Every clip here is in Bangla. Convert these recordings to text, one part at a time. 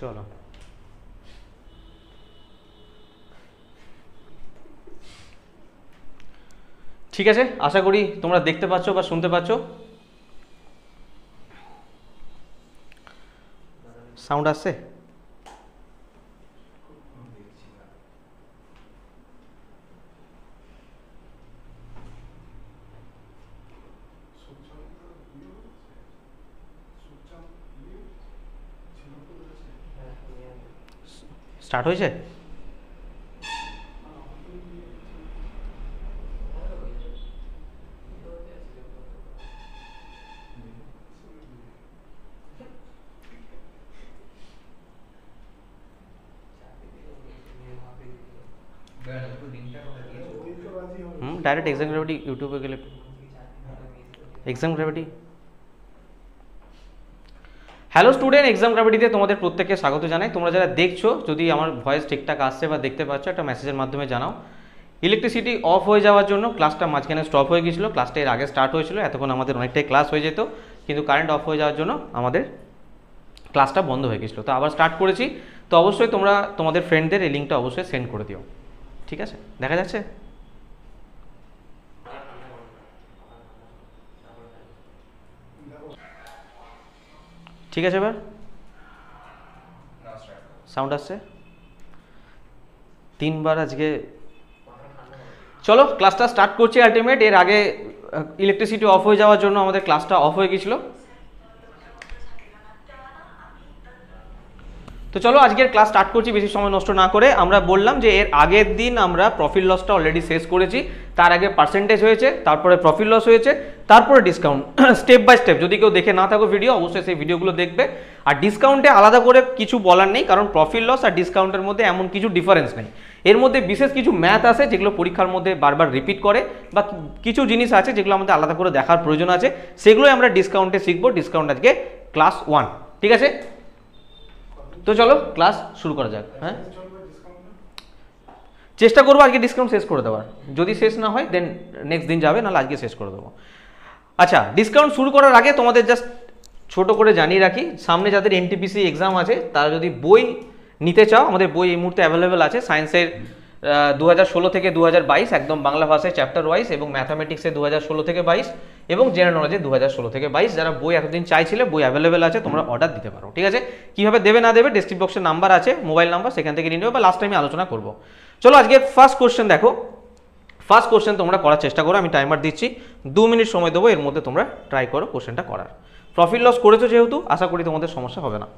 চলো ঠিক আছে, আশা করি তোমরা দেখতে পাচ্ছ বা শুনতে পাচ্ছ। সাউন্ড আসছে? স্টার্ট হয়েছে? ডাইরেক্ট এক্সাম গ্র্যাভিটি ইউটিউবে গেলে exam gravity. Hello student, exam গ্র্যাভিটিতে তোমাদের প্রত্যেককে স্বাগত জানাই। তোমরা যারা দেখছো, যদি আমার ভয়েস ঠিকঠাক আসছে বা দেখতে পাচ্ছ, একটা মেসেজের মাধ্যমে জানাও। ইলেকট্রিসিটি অফ হয়ে যাওয়ার জন্য ক্লাসটা মাঝখানে স্টপ হয়ে গিয়েছিলো। ক্লাসটা এর আগে স্টার্ট হয়েছিল, এতক্ষণ আমাদের অনেকটাই ক্লাস হয়ে যেত, কিন্তু কারেন্ট অফ হয়ে যাওয়ার জন্য আমাদের ক্লাসটা বন্ধ হয়ে গেছিলো। তো আবার স্টার্ট করেছি। তো অবশ্যই তোমরা তোমাদের ফ্রেন্ডদের এই লিঙ্কটা অবশ্যই সেন্ড করে দিও। ঠিক আছে, দেখা যাচ্ছে? ঠিক আছে, এবার সাউন্ড আসছে? তিনবার আজকে। চলো ক্লাসটা স্টার্ট করছি। আলটিমেট এর আগে ইলেকট্রিসিটি অফ হয়ে যাওয়ার জন্য আমাদের ক্লাসটা অফ হয়ে গেছিলো। তো চলো আজকের ক্লাস স্টার্ট করছি বেশি সময় নষ্ট না করে। আমরা বললাম যে এর আগের দিন আমরা প্রফিট লসটা অলরেডি শেষ করেছি। তার আগে পার্সেন্টেজ হয়েছে, তারপরে প্রফিট লস হয়েছে, তারপরে ডিসকাউন্ট। স্টেপ বাই স্টেপ, যদি কেউ দেখে না থাকো ভিডিও, অবশ্যই সেই ভিডিওগুলো দেখবে। আর ডিসকাউন্টে আলাদা করে কিছু বলার নেই, কারণ প্রফিট লস আর ডিসকাউন্টের মধ্যে এমন কিছু ডিফারেন্স নেই। এর মধ্যে বিশেষ কিছু ম্যাথ আছে যেগুলো পরীক্ষার মধ্যে বারবার রিপিট করে, বা কিছু জিনিস আছে যেগুলো আমাদের আলাদা করে দেখার প্রয়োজন আছে, সেগুলোই আমরা ডিসকাউন্টে শিখবো। ডিসকাউন্ট আজকে ক্লাস 1, ঠিক আছে? তো চলো ক্লাস শুরু করা যাক। হ্যাঁ, চেষ্টা করবো আজকে ডিসকাউন্ট শেষ করে দেওয়ার। যদি শেষ না হয় দেন নেক্সট দিন যাবে, নাহলে আজকে শেষ করে দেবো। আচ্ছা, ডিসকাউন্ট শুরু করার আগে তোমাদের জাস্ট ছোট করে জানিয়ে রাখি, সামনে যাদের এনটিপিসি এক্সাম আছে তারা যদি বই নিতে চাও, আমাদের বই এই মুহূর্তে অ্যাভেলেবেল আছে। সায়েন্সের 2016 থেকে 2022 একদম বাংলা ভাষায় চ্যাপ্টার ওয়াইজ, এবং ম্যাথামেটিক্সে 2016 থেকে 22, এবং জেনারেল নলেজে 2016 থেকে 22। যারা বই এতদিন চাইছিলে, বই অ্যাভেলেবেল আছে, তোমরা অর্ডার দিতে পারো। ঠিক আছে? কীভাবে দেবে না দেবে ডেসক্রিপশন বক্সের নাম্বার আছে, মোবাইল নাম্বার, সেখান থেকে নিয়ে নেবে, বা লাস্ট টাইমে আলোচনা করবো। চলো আজকে ফার্স্ট কোশ্চেন দেখো। ফার্স্ট কোশ্চেন তোমরা করার চেষ্টা করো, আমি টাইমার দিচ্ছি, 2 মিনিট সময় দেবো, এর মধ্যে তোমরা ট্রাই করো কোশ্চেনটা করার। প্রফিট লস করেছো যেহেতু, আশা করি তোমাদের সমস্যা হবে না।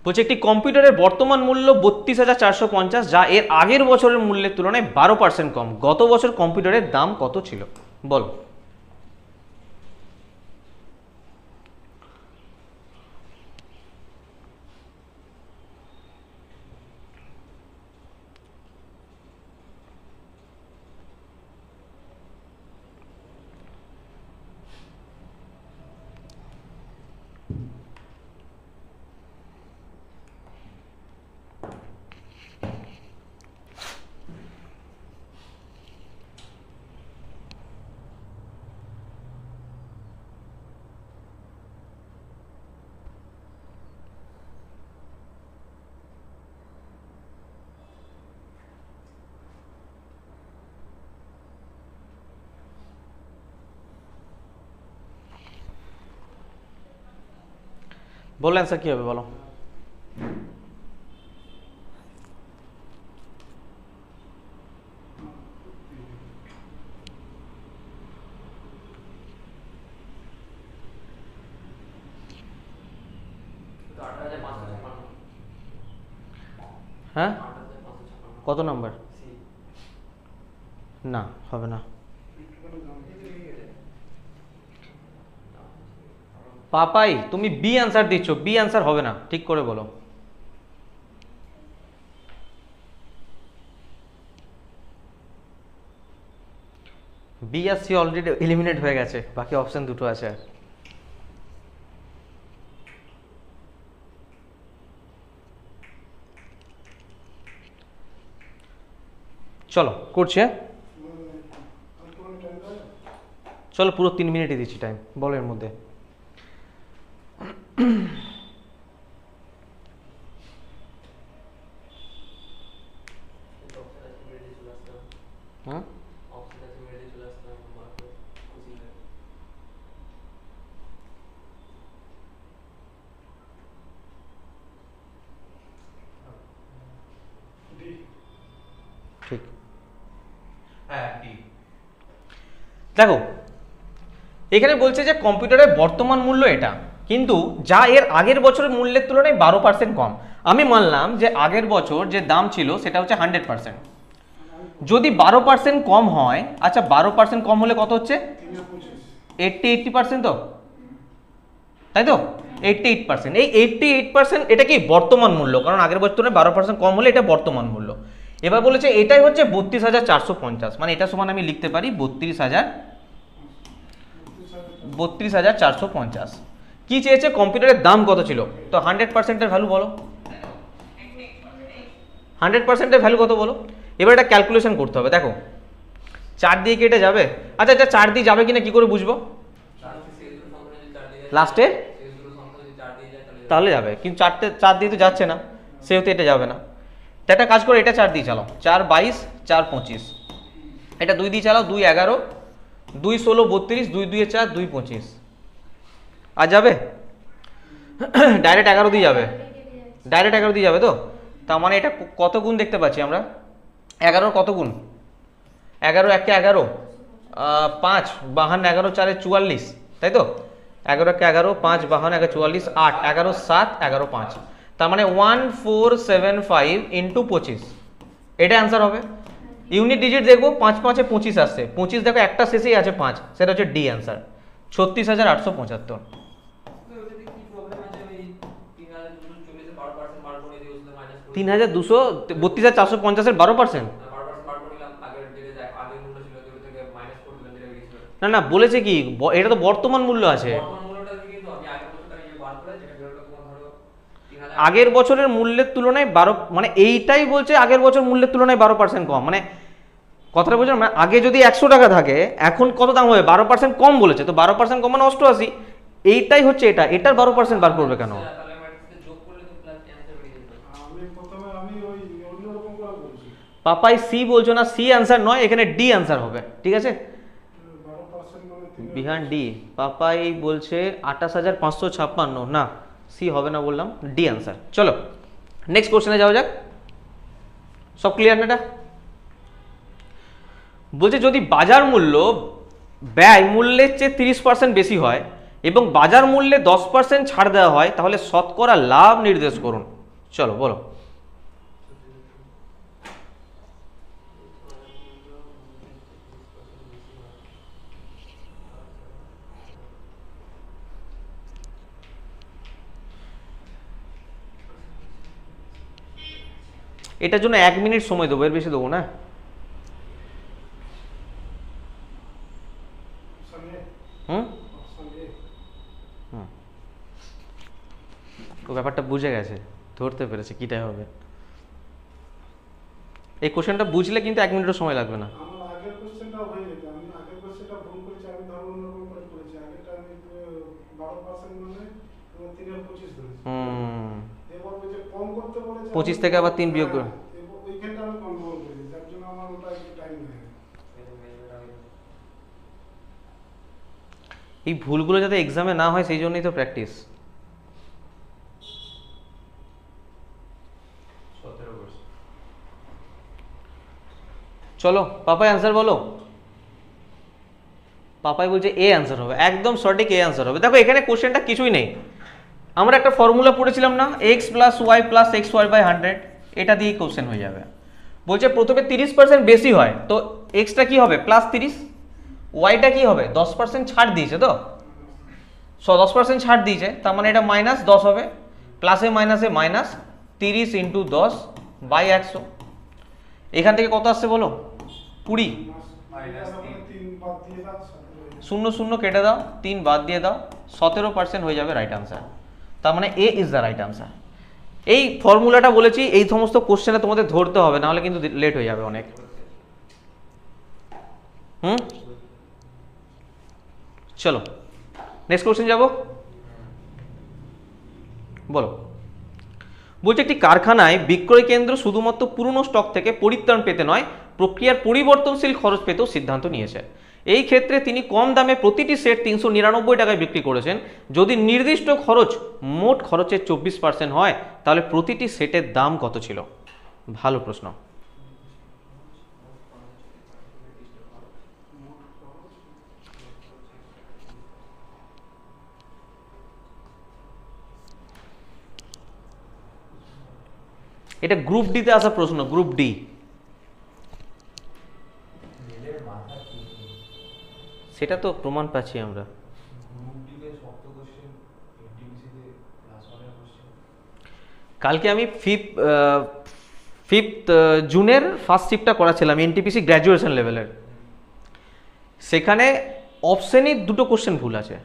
বলছে একটি কম্পিউটারের বর্তমান মূল্য 32,450, যা এর আগের বছরের মূল্যের তুলনায় 12% কম। গত বছর কম্পিউটারের দাম কত ছিল? বলো। বলো অ্যান্সার কী হবে, বলো। হ্যাঁ, কত নাম্বার? না, হবে না। পাপাই তুমি বি অ্যান্সার দিচ্ছ, বি অ্যান্সার হবে না, ঠিক করে বলো। বি আর সি অলরেডি এলিমিনেট হয়ে গেছে, বাকি অপশন দুটো আছে। চলো করছি, হ্যাঁ চলো পুরো 3 মিনিটই দিচ্ছি টাইম, বলো এর মধ্যে। হ্যাঁ ঠিক, হ্যাঁ দেখো এখানে বলছে যে কম্পিউটারের বর্তমান মূল্য এটা, কিন্তু যা এর আগের বছরের মূল্যের তুলনায় 12% কম। আমি মানলাম যে আগের বছর যে দাম ছিল সেটা হচ্ছে 100%, যদি 12% কম হয়, আচ্ছা 12% কম হলে কত হচ্ছে 80% তো, তাই তো 88%, এই 88% এটা কি বর্তমান মূল্য, কারণ আগের বছর তুলনায় 12% কম হলে এটা বর্তমান মূল্য। এবার বলেছে এটাই হচ্ছে 32,450, মানে এটা সমান আমি লিখতে পারি 32,450। কি চেয়েছে, কম্পিউটারের দাম কত ছিল, তো 100%-এর ভ্যালু বলো, 100%-এর ভ্যালু কত বলো। এবার এটা ক্যালকুলেশন করতে হবে, দেখো 4 দিয়ে কেটে যাবে, আচ্ছা এটা 4 দিয়ে যাবে কিনা কি করে বুঝবো, লাস্টে তাহলে যাবে, কিন্তু 4 দিয়ে তো যাচ্ছে না, সেহেতু এটা যাবে না। তো একটা কাজ করে এটা 4 দিয়ে চালাও, 4 22 4 25, এটা 2 দিয়ে চালাও, 2 11 2 16 32, 2 2 4 2 25, আর যাবে ডাইরেক্ট 11 দিয়ে যাবে, ডাইরেক্ট 11 দিয়ে যাবে তো, তার মানে এটা কত গুণ দেখতে পাচ্ছি আমরা, 11 কত গুণ, 11 1 11 5 52 11 4 44, তাই তো 11 1 11 5 52 1 44 8 11 7 11 5, তার মানে 1475 ইন্টু 25, এটা অ্যান্সার হবে। ইউনিট ডিজিট দেখবো 5 5 25 আসছে, 25 দেখো একটা শেষেই আছে 5, সেটা হচ্ছে ডি অ্যান্সার 36,875। 32,450-এর 12%, না না বলেছে কি এটা তো বর্তমান মূল্য আছে, আগের বছরের মূল্যের তুলনায় 12, মানে এইটাই বলছে আগের বছর মূল্যের তুলনায় 12% কম, মানে কথাটা বলছিলাম না, আগে যদি 100 টাকা থাকে এখন কত দাম হবে, 12% কম বলেছে, তো 12% কম মানে 88, এইটাই হচ্ছে এটা, এটার 12% বার করবে কেন, পাপাই সি বলছো না, সি অ্যান্সার নয়, এখানে ডি অ্যান্সার হবে, ঠিক আছে বিহান ডি, পাপাই বলছে 28,556, না সি হবে না বললাম, ডি অ্যান্সার। চলো নেক্সট কোশ্চেনে যাওয়া যাক, সব ক্লিয়ার না এটা, বলছে যদি বাজার মূল্য ব্যয় মূল্যের চেয়ে 30% বেশি হয় এবং বাজার মূল্যে 10% ছাড় দেওয়া হয়, তাহলে শতকরা লাভ নির্দেশ করুন। চলো বলো, এটার জন্য 1 মিনিট সময় দেবো, এর বেশি দেবো না। ও ব্যাপারটা বুঝে গেছে, ধরতে পেরেছে কিটাই হবে, এই কোশ্চেনটা বুঝলে কিন্তু 1 মিনিটও সময় লাগবে না। হুম 25 থেকে আবার 3 বিয়োগ করে, এই ভুলগুলো যাতে এক্সামে না হয় সেই জন্যই তো প্র্যাকটিস। চলো পাপাই অ্যান্সার বলো, পাপাই বলছে এ অ্যান্সার হবে, একদম সঠিক এ অ্যান্সার হবে। দেখো এখানে কোশ্চেনটা কিছুই নেই, আমরা একটা ফর্মুলা পড়েছিলাম না, x plus y plus x y by 100, এটা দিয়েই কোশ্চেন হয়ে যাবে। বলছে প্রথমে 30% বেশি হয়, তো এক্সটা কি হবে প্লাস 30, ওয়াইটা কি হবে 10% ছাড় দিয়েছে, তো 10% ছাড় দিয়েছে, তার মানে এটা মাইনাস 10 হবে, প্লাসে মাইনাসে মাইনাস 30 ইন্টু 10 বাই 100, এখান থেকে কত আসছে বলো 20, 0 0 কেটে দাও, 3 বাদ দিয়ে দাও, 17% হয়ে যাবে রাইট আনসার। তার মানে এ ইজ দ্য রাইট আনসার। এই ফর্মুলাটা বলেছি, এই সমস্ত কোশ্চেনে তোমাদের ধরতে হবে, নাহলে কিন্তু লেট হয়ে যাবে অনেক। চলো নেক্সট কোশ্চেন যাবো। বলো, বলছে একটি কারখানায় বিক্রয় কেন্দ্র শুধুমাত্র পুরনো স্টক থেকে পরিত্রাণ পেতে নয়, প্রক্রিয়ার পরিবর্তনশীল খরচ পেতেও সিদ্ধান্ত নিয়েছে। এই ক্ষেত্রে তিনি কম দামে প্রতিটি সেট 399 টাকায় বিক্রি করেছেন। যদি নির্দিষ্ট খরচ মোট খরচের 24% হয়, তাহলে প্রতিটি সেটের দাম কত ছিল? ভালো প্রশ্ন। এটা গ্রুপ ডিতে আসা প্রশ্ন, গ্রুপ ডি। সেটা তো প্রমাণ পাচ্ছি আমরা। কালকে আমি ফিফথ জুনের ফার্স্ট শিফটটা করাছিলাম এনটিপিসি গ্র্যাজুয়েশন লেভেলের। সেখানে অপশনই দুটো কোশ্চেন ভুল আছে।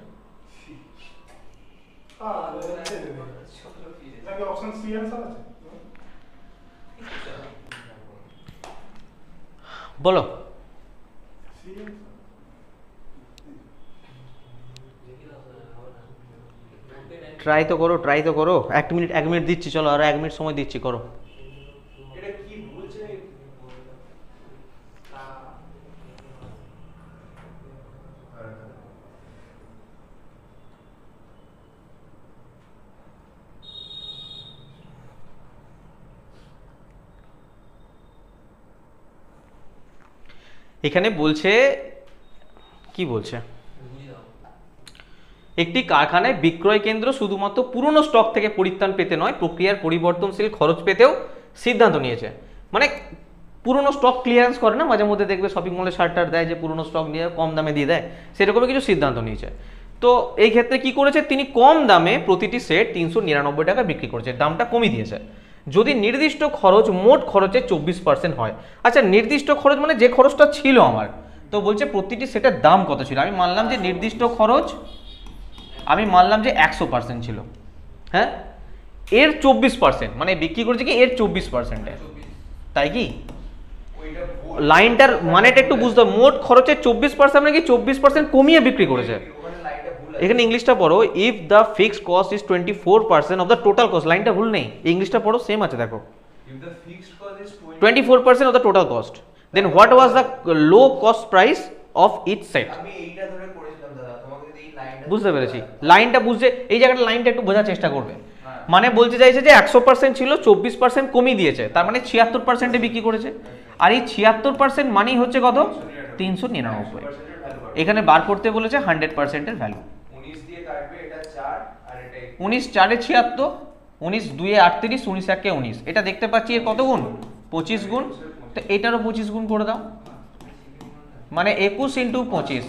বলো, ট্রাই তো করো, ট্রাই তো করো। 1 মিনিট দিচ্ছি, চলো আরো 1 মিনিট সময় দিচ্ছি, করো। এখানে বলছে, কি বলছে, একটি কারখানায় বিক্রয় কেন্দ্র শুধুমাত্র পুরনো স্টক থেকে পরিত্রাণ পেতে নয়, প্রক্রিয়ার পরিবর্তনশীল খরচ পেতেও সিদ্ধান্ত নিয়েছে। মানে পুরনো স্টক ক্লিয়ারেন্স করে না, মাঝে মধ্যে দেখবে শপিং মলে শার্ট দেয় যে পুরনো স্টক নিয়ে কম দামে দিয়ে দেয়, সেরকমই কিছু সিদ্ধান্ত নিয়েছে। তো এই ক্ষেত্রে কি করেছে, তিনি কম দামে প্রতিটি সেট 399 টাকা বিক্রি করেছে, দামটা কমিয়ে দিয়েছে। যদি নির্দিষ্ট খরচ মোট খরচের 24% হয়। আচ্ছা, নির্দিষ্ট খরচ মানে যে খরচটা ছিল আমার, তো বলছে প্রতিটি সেটের দাম কত ছিল। আমি মানলাম যে নির্দিষ্ট খরচ, আমি মানলাম যে 100% ছিল, হ্যাঁ, এর 24% মানে বিক্রি করেছে কি এর 24%, তাই কি? লাইনটার মানেটা একটু বুঝতে হবে। মোট খরচের 24% মানে কি 24% কমিয়ে বিক্রি করেছে। এখানে ইংলিশটা পড়ো, if the fixed cost is 24% of the total cost. লাইনটা ভুল নেই, ইংলিশটা পড়ো, সেম আছে দেখো। 24% of the total cost, then what was the low cost price of each set. বুঝতে পেরেছি লাইনটা, বুঝতে এই জায়গাটা লাইনটা একটু বোঝার চেষ্টা করবে। মানে বলতে চাইছে যে 100% ছিল, 24% কমিয়ে দিয়েছে, তার মানে 76%-এ বিক্রি করেছে। আর এই 76% মানেই হচ্ছে কত? 399। এখানে বার করতে বলেছে 100%-এর ভ্যালু। 19 4 76, 19 2 38, 19 1 19। এটা দেখতে পাচ্ছি এর কত গুণ? 25 গুণ। তো এটারও 25 গুণ করে দাও, মানে 21 × 25।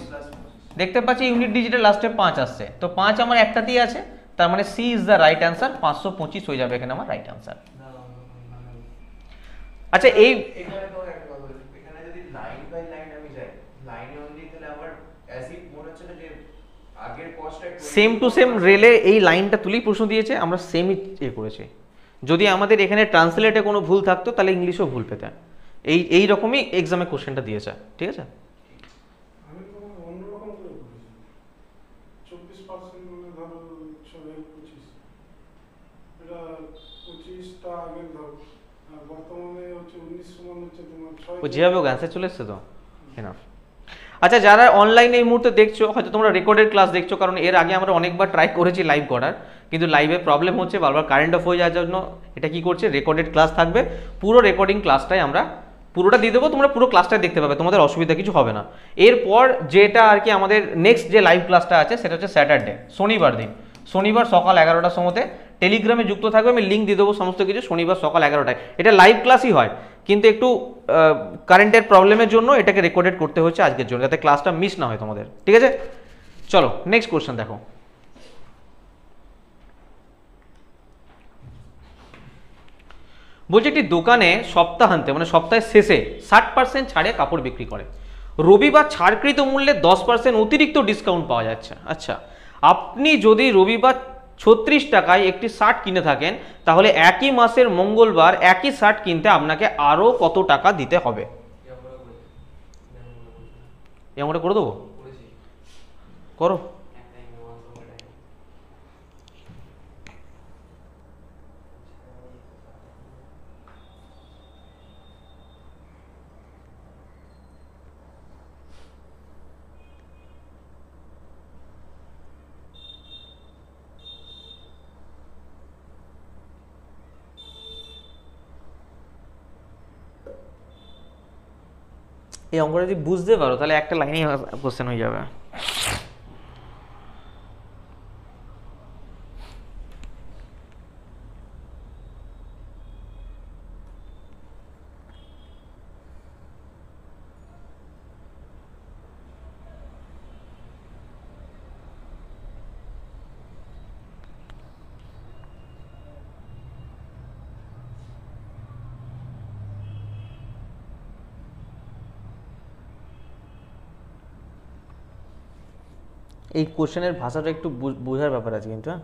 দেখতে পাচ্ছি ইউনিট ডিজিটের লাস্টে 5 আসছে, তো 5 আমার একটাতেই আছে, তার মানে C is the right answer. 525 হয়ে যাবে এখানে আমার রাইট অ্যান্সার। আচ্ছা, এই যদি লাইন বাই লাইন আমি যাই, লাইনে অনলি, তাহলে আমার অ্যাসিড মনে হচ্ছে না যে আগের কস্টটা সেম টু সেম রেলে এই লাইনটা তুলেই প্রশ্ন দিয়েছে, আমরা সেমই করেছি। যদি আমাদের এখানে ট্রান্সলেটে কোনো ভুল থাকতো তাহলে ইংলিশও ভুল পেতে। এই রকমই এক্সামে কোশ্চেনটা দিয়েছে, ঠিক আছে? ও যেভাবে অ্যান্সার চলে এসছে তো এনাফ। আচ্ছা, যারা অনলাইনে এই মুহূর্তে দেখছো, হয়তো তোমরা রেকর্ডেড ক্লাস দেখছো, কারণ এর আগে আমরা অনেকবার ট্রাই করেছি লাইভ করার, কিন্তু লাইভে প্রবলেম হচ্ছে, বারবার কারেন্ট অফ হয়ে যাওয়ার জন্য এটা কি করছে, রেকর্ডেড ক্লাস থাকবে। পুরো রেকর্ডিং ক্লাসটাই আমরা পুরোটা দিয়ে দেবো, তোমরা পুরো ক্লাসটাই দেখতে পাবে, তোমাদের অসুবিধা কিছু হবে না। এরপর যেটা আর কি আমাদের নেক্সট যে লাইভ ক্লাসটা আছে সেটা হচ্ছে স্যাটারডে, শনিবার দিন, শনিবার সকাল 11টার সময়তে টেলিগ্রামে যুক্ত থাকবে, আমি লিঙ্ক দিয়ে দেবো সমস্ত কিছু। শনিবার সকাল 11টায় এটা লাইভ ক্লাসই হয়, কিন্তু একটু কারেন্টের প্রবলেমের জন্য এটাকে রেকর্ডেড করতে হচ্ছে আজকের জন্য, যাতে ক্লাসটা মিস না হয় তোমাদের, ঠিক আছে? চলো নেক্সট কোশ্চেন দেখো। বলছে একটি দোকানে সপ্তাহান্তে মানে সপ্তাহের শেষে 60% ছাড়ে কাপড় বিক্রি করে। রবিবার ছাড়কৃত মূল্যে 10% অতিরিক্ত ডিসকাউন্ট পাওয়া যাচ্ছে। আচ্ছা, আপনি যদি রবিবার 36 টাকায় একটি শার্ট কিনে থাকেন, তাহলে একই মাসের মঙ্গলবার একই শার্ট কিনতে আপনাকে আরও কত টাকা দিতে হবে? এই অঙ্কটা করে দেবো, করেছি করো। একটা ওয়ান সময় এই অঙ্কটা যদি বুঝতে পারো তাহলে একটা লাইনেই কোশ্চেন হয়ে যাবে। এই কোশ্চেনের ভাষাটা একটু বোঝার ব্যাপার আছে কিন্তু, হ্যাঁ।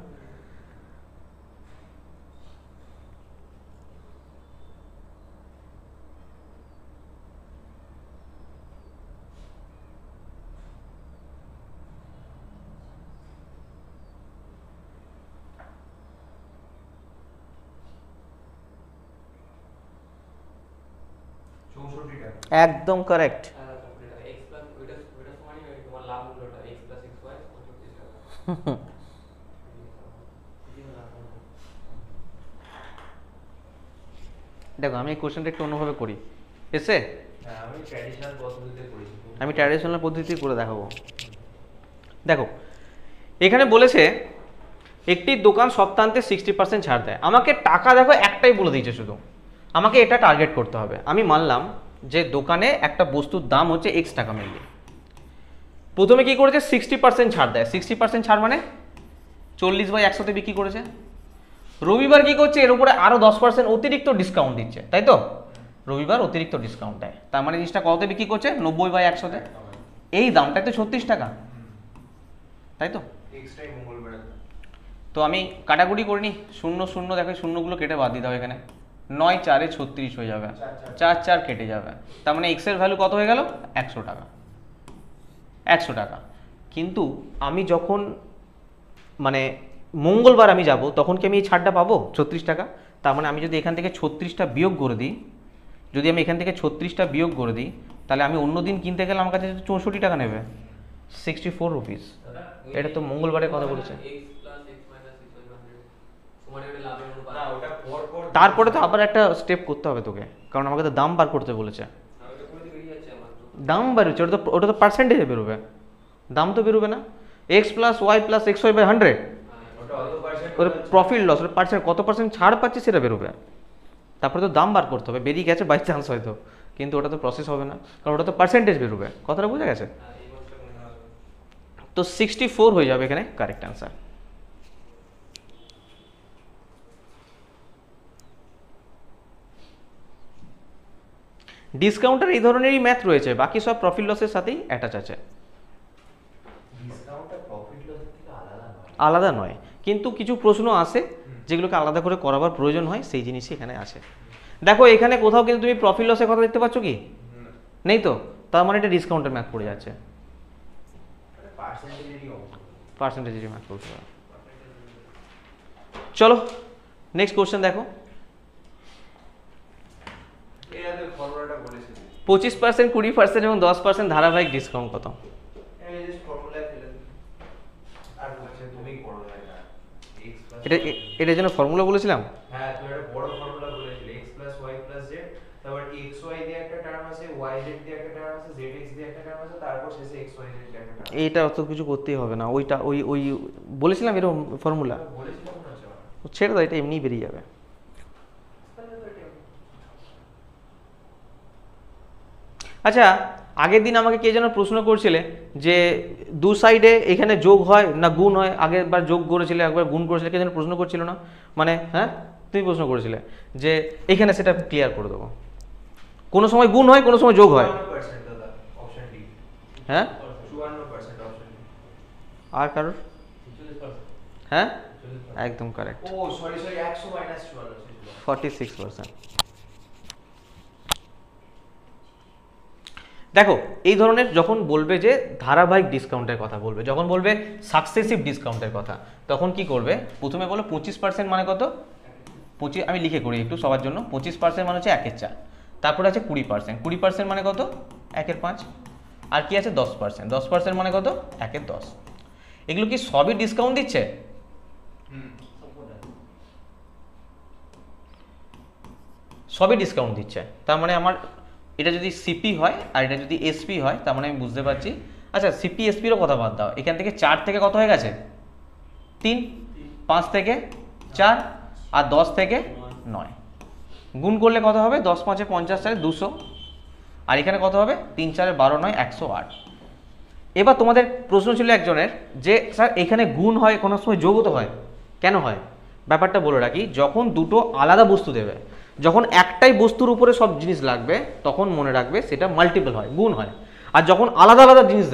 একদম কারেক্ট। এক্স প্লাস ওইটা সমানই হয় তোমার লাভ মূল্যটা এক্স প্লাস এক্স ওয়াই 35 টাকা। দেখো আমি এই কোশ্চেনটা একটু অন্যভাবে করি, এসে হ্যাঁ আমি ট্র্যাডিশনাল পদ্ধতিতে করেছি। আমি ট্র্যাডিশনাল পদ্ধতি করে দেখাবো। দেখো এখানে বলেছে একটি দোকান সপ্তাহান্তে 60% ছাড় দেয়। আমাকে টাকা দেখো একটাই বলে দিয়েছে, শুধু আমাকে এটা টার্গেট করতে হবে। আমি মানলাম যে দোকানে একটা বস্তুর দাম হচ্ছে এক্স টাকা মেনলি। প্রথমে কি করেছে, 60% ছাড় দেয়। 60% ছাড় মানে 40/100-তে বিক্রি করেছে। রবিবার কি করছে, এর উপরে আরও 10% অতিরিক্ত ডিসকাউন্ট দিচ্ছে, তাই তো? রবিবার অতিরিক্ত ডিসকাউন্ট দেয়, তার মানে জিনিসটা কততে বিক্রি করছে, 90/100-তে। এই দামটাই তো 36 টাকা, তাই তো? এক্সট্রাই মঙ্গলবার। তো আমি কাটাকুটি করিনি, 0 0 দেখো, শূন্যগুলো কেটে বাদ দিতে হবে। এখানে 9 4 36 হয়ে যাবে, 4 4 কেটে যাবে, তার মানে এক্স এর ভ্যালু কত হয়ে গেল, 100 টাকা। 100 টাকা। কিন্তু আমি যখন মানে মঙ্গলবার আমি যাব, তখন কি আমি এই ছাড়টা পাবো 36 টাকা? তার মানে আমি যদি এখান থেকে 36টা বিয়োগ করে দিই, যদি আমি এখান থেকে 36টা বিয়োগ করে দিই, তাহলে আমি অন্য দিন কিনতে গেলে আমার কাছে 64 টাকা নেবে, 64 রুপিস। এটা তো মঙ্গলবারের কথা বলেছে। X plus x minus x y 100 সমানই ওটা লাভের অনুপাত। না ওটা পর পর তারপরে তো আবার একটা স্টেপ করতে হবে তোকে, কারণ আমাকে তো দাম বার করতে বলেছে। আর ওটা করে বেরিয়ে যাচ্ছে আমার তো। দাম বেরোচ্ছে, ওটা তো পার্সেন্টেজে বেরোবে, দাম তো বেরোবে না। X plus y plus x y by 100, ওটা অত পার্সেন্ট ওর প্রফিট লস, ওর পার্সেন্ট কত পার্সেন্ট ছাড় পাচ্ছে সেটা বেরোবে। তারপরে তো দাম বার করতে হবে, বেরিয়ে গেছে বাই চান্স হয়তো, কিন্তু ওটা তো প্রসেস হবে না, কারণ ওটা তো পার্সেন্টেজ বেরোবে। কথাটা বোঝা গেছে? হ্যাঁ এই বছরটা মনে হবে। তো 64 হয়ে যাবে এখানে কারেক্ট অ্যান্সার। ডিসকাউন্টের এই ধরনেরই ম্যাথ রয়েছে, বাকি সব প্রফিট লসের সাথেই অ্যাটাচ আছে। ডিসকাউন্টটা প্রফিট লসের থেকে আলাদা নয়। আলাদা নয়, কিন্তু কিছু প্রশ্ন আসে যেগুলোকে আলাদা করে করাবার প্রয়োজন হয়, সেই জিনিসই এখানে আছে। দেখো এখানে কোথাও কিন্তু তুমি প্রফিট লসের কথা দেখতে পাচ্ছ কি? নেই তো, তার মানে এটা ডিসকাউন্টের ম্যাথ পড়ে যাচ্ছে, পার্সেন্টেজেরই অংশ। পার্সেন্টেজের ম্যাথ করতে হবে। চলো নেক্সট কোশ্চেন দেখো। এর ফর্মুলাটা বলেছি। 25%, 20% এবং 10% ধারাবাহিক ডিসকাউন্ট কত? এই যে ফর্মুলা ফেলে দিই। আর বলছে তুমি করো এটা। x প্লাস এটার জন্য ফর্মুলা বলেছিলাম। হ্যাঁ তুমি একটা বড় ফর্মুলা বলেছিলে x plus y plus z, তারপর xy দিয়ে একটা টার্ম আছে, yz দিয়ে একটা টার্ম আছে, zx দিয়ে একটা টার্ম আছে, তারপর শেষে xyz দিয়ে একটা টার্ম। এইটা অত কিছু করতেই হবে না, ওইটা ওই বলেছিলাম এরকম ফর্মুলা, বলেছিলাম না আচ্ছা। ছেড়ে দাও, এটা এমনিই বেরিয়ে যাবে। আচ্ছা আগের দিন আমাকে কে যেন প্রশ্ন করছিলে যে দু সাইডে এখানে যোগ হয় না গুণ হয়, আগের বার যোগ করেছিলে একবার গুণ করেছিলে, কে যেন প্রশ্ন করছিল না, মানে হ্যাঁ তুমি প্রশ্ন করেছিলে যে এখানে সেটা ক্লিয়ার করে দেবো, কোনো সময় গুণ হয় কোনো সময় যোগ হয়। 52% দাদা অপশন ডি। হ্যাঁ 52% অপশন ডি। আর কারোর? 40%। হ্যাঁ একদম কারেক্ট, ও সরি 100 মাইনাস 54 ছিল। 46%। দেখো এই ধরনের যখন বলবে যে ধারাবাহিক ডিসকাউন্টের কথা বলবে, যখন বলবে সাকসেসিভ ডিসকাউন্টের কথা, তখন কি করবে? প্রথমে বলো 25% মানে কত? 25, আমি লিখে করি একটু সবার জন্য। 25% মানে হচ্ছে 1/4, তারপরে আছে 20%, 20% মানে কত? 1/5, আর কি আছে 10%, 10% মানে কত? 1/10। এগুলো কি সবই ডিসকাউন্ট দিচ্ছে? সবই ডিসকাউন্ট দিচ্ছে। তার মানে আমার এটা যদি সিপি হয় আর এটা যদি এসপি হয়, তার মানে আমি বুঝতে পারছি। আচ্ছা সিপি এসপিরও কথা বাদ দাও, এখান থেকে 4 থেকে কত হয়ে গেছে? 3, 5 থেকে 4, আর 10 থেকে 9। গুণ করলে কত হবে? 10 5 50, 4 200, আর এখানে কত হবে? 3 4 12 9 108। এবার তোমাদের প্রশ্ন ছিল একজনের যে স্যার এখানে গুণ হয়, কোনো সময় যোগও তো হয়, কেন হয়? ব্যাপারটা বলে রাখি, যখন দুটো আলাদা বস্তু দেবে, যখন একটাই বস্তুর উপরে সব জিনিস লাগবে, তখন মনে রাখবে সেটা মাল্টিপল হয়, গুণ হয়। আর যখন আলাদা আলাদা জিনিস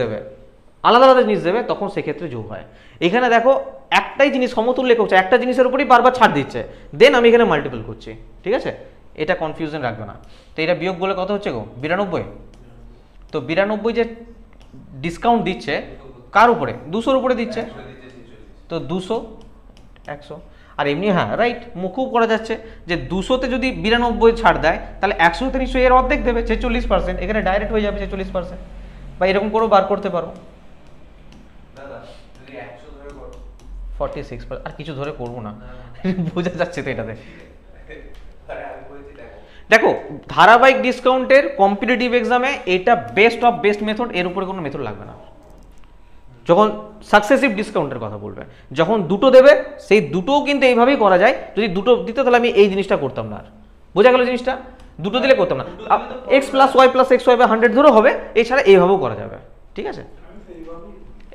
দেবে, তখন সেক্ষেত্রে যোগ হয়। এখানে দেখো একটাই জিনিস সমতুল্য করছে, একটা জিনিসের উপরেই বারবার ছাড় দিচ্ছে, দেন আমি এখানে মাল্টিপল করছি, ঠিক আছে? এটা কনফিউশন রাখবে না। তো এটা বিয়োগ বলে কত হচ্ছে গো? 92। তো 92 যে ডিসকাউন্ট দিচ্ছে কার উপরে? 200-র উপরে দিচ্ছে। তো 200 100, আর এমনি হ্যাঁ রাইট, মুখও করা যাচ্ছে যে 200-তে যদি 92 ছাড় দেয়, তাহলে 100-তে নিশ্চয়ই এর অর্ধেক দেবে, 46%। এখানে ডাইরেক্ট হয়ে যাবে 46%, বা এরকম করেও বার করতে পারো। দাদা যদি 100 ধরে করো 46%, আর কিছু ধরে করবো না, বোঝা যাচ্ছে তো এটাতে। আরে আমি বলছি দেখো দেখো ধারাবাহিক ডিসকাউন্টের কম্পিটিটিভ এক্সামে এটা বেস্ট অফ বেস্ট মেথড, এর উপরে কোনো মেথড লাগবে না। যখন সাকসেসিভ ডিসকাউন্টের কথা বলবে, যখন দুটো দেবে, সেই দুটোও কিন্তু এইভাবেই করা যায়। যদি দুটো দিত তাহলে আমি এই জিনিসটা করতাম না। আর বোঝা গেল জিনিসটা? দুটো দিলে করতাম না। x + y + xy/100 ধরেও হবে, এছাড়া এইভাবেও করা যাবে, ঠিক আছে?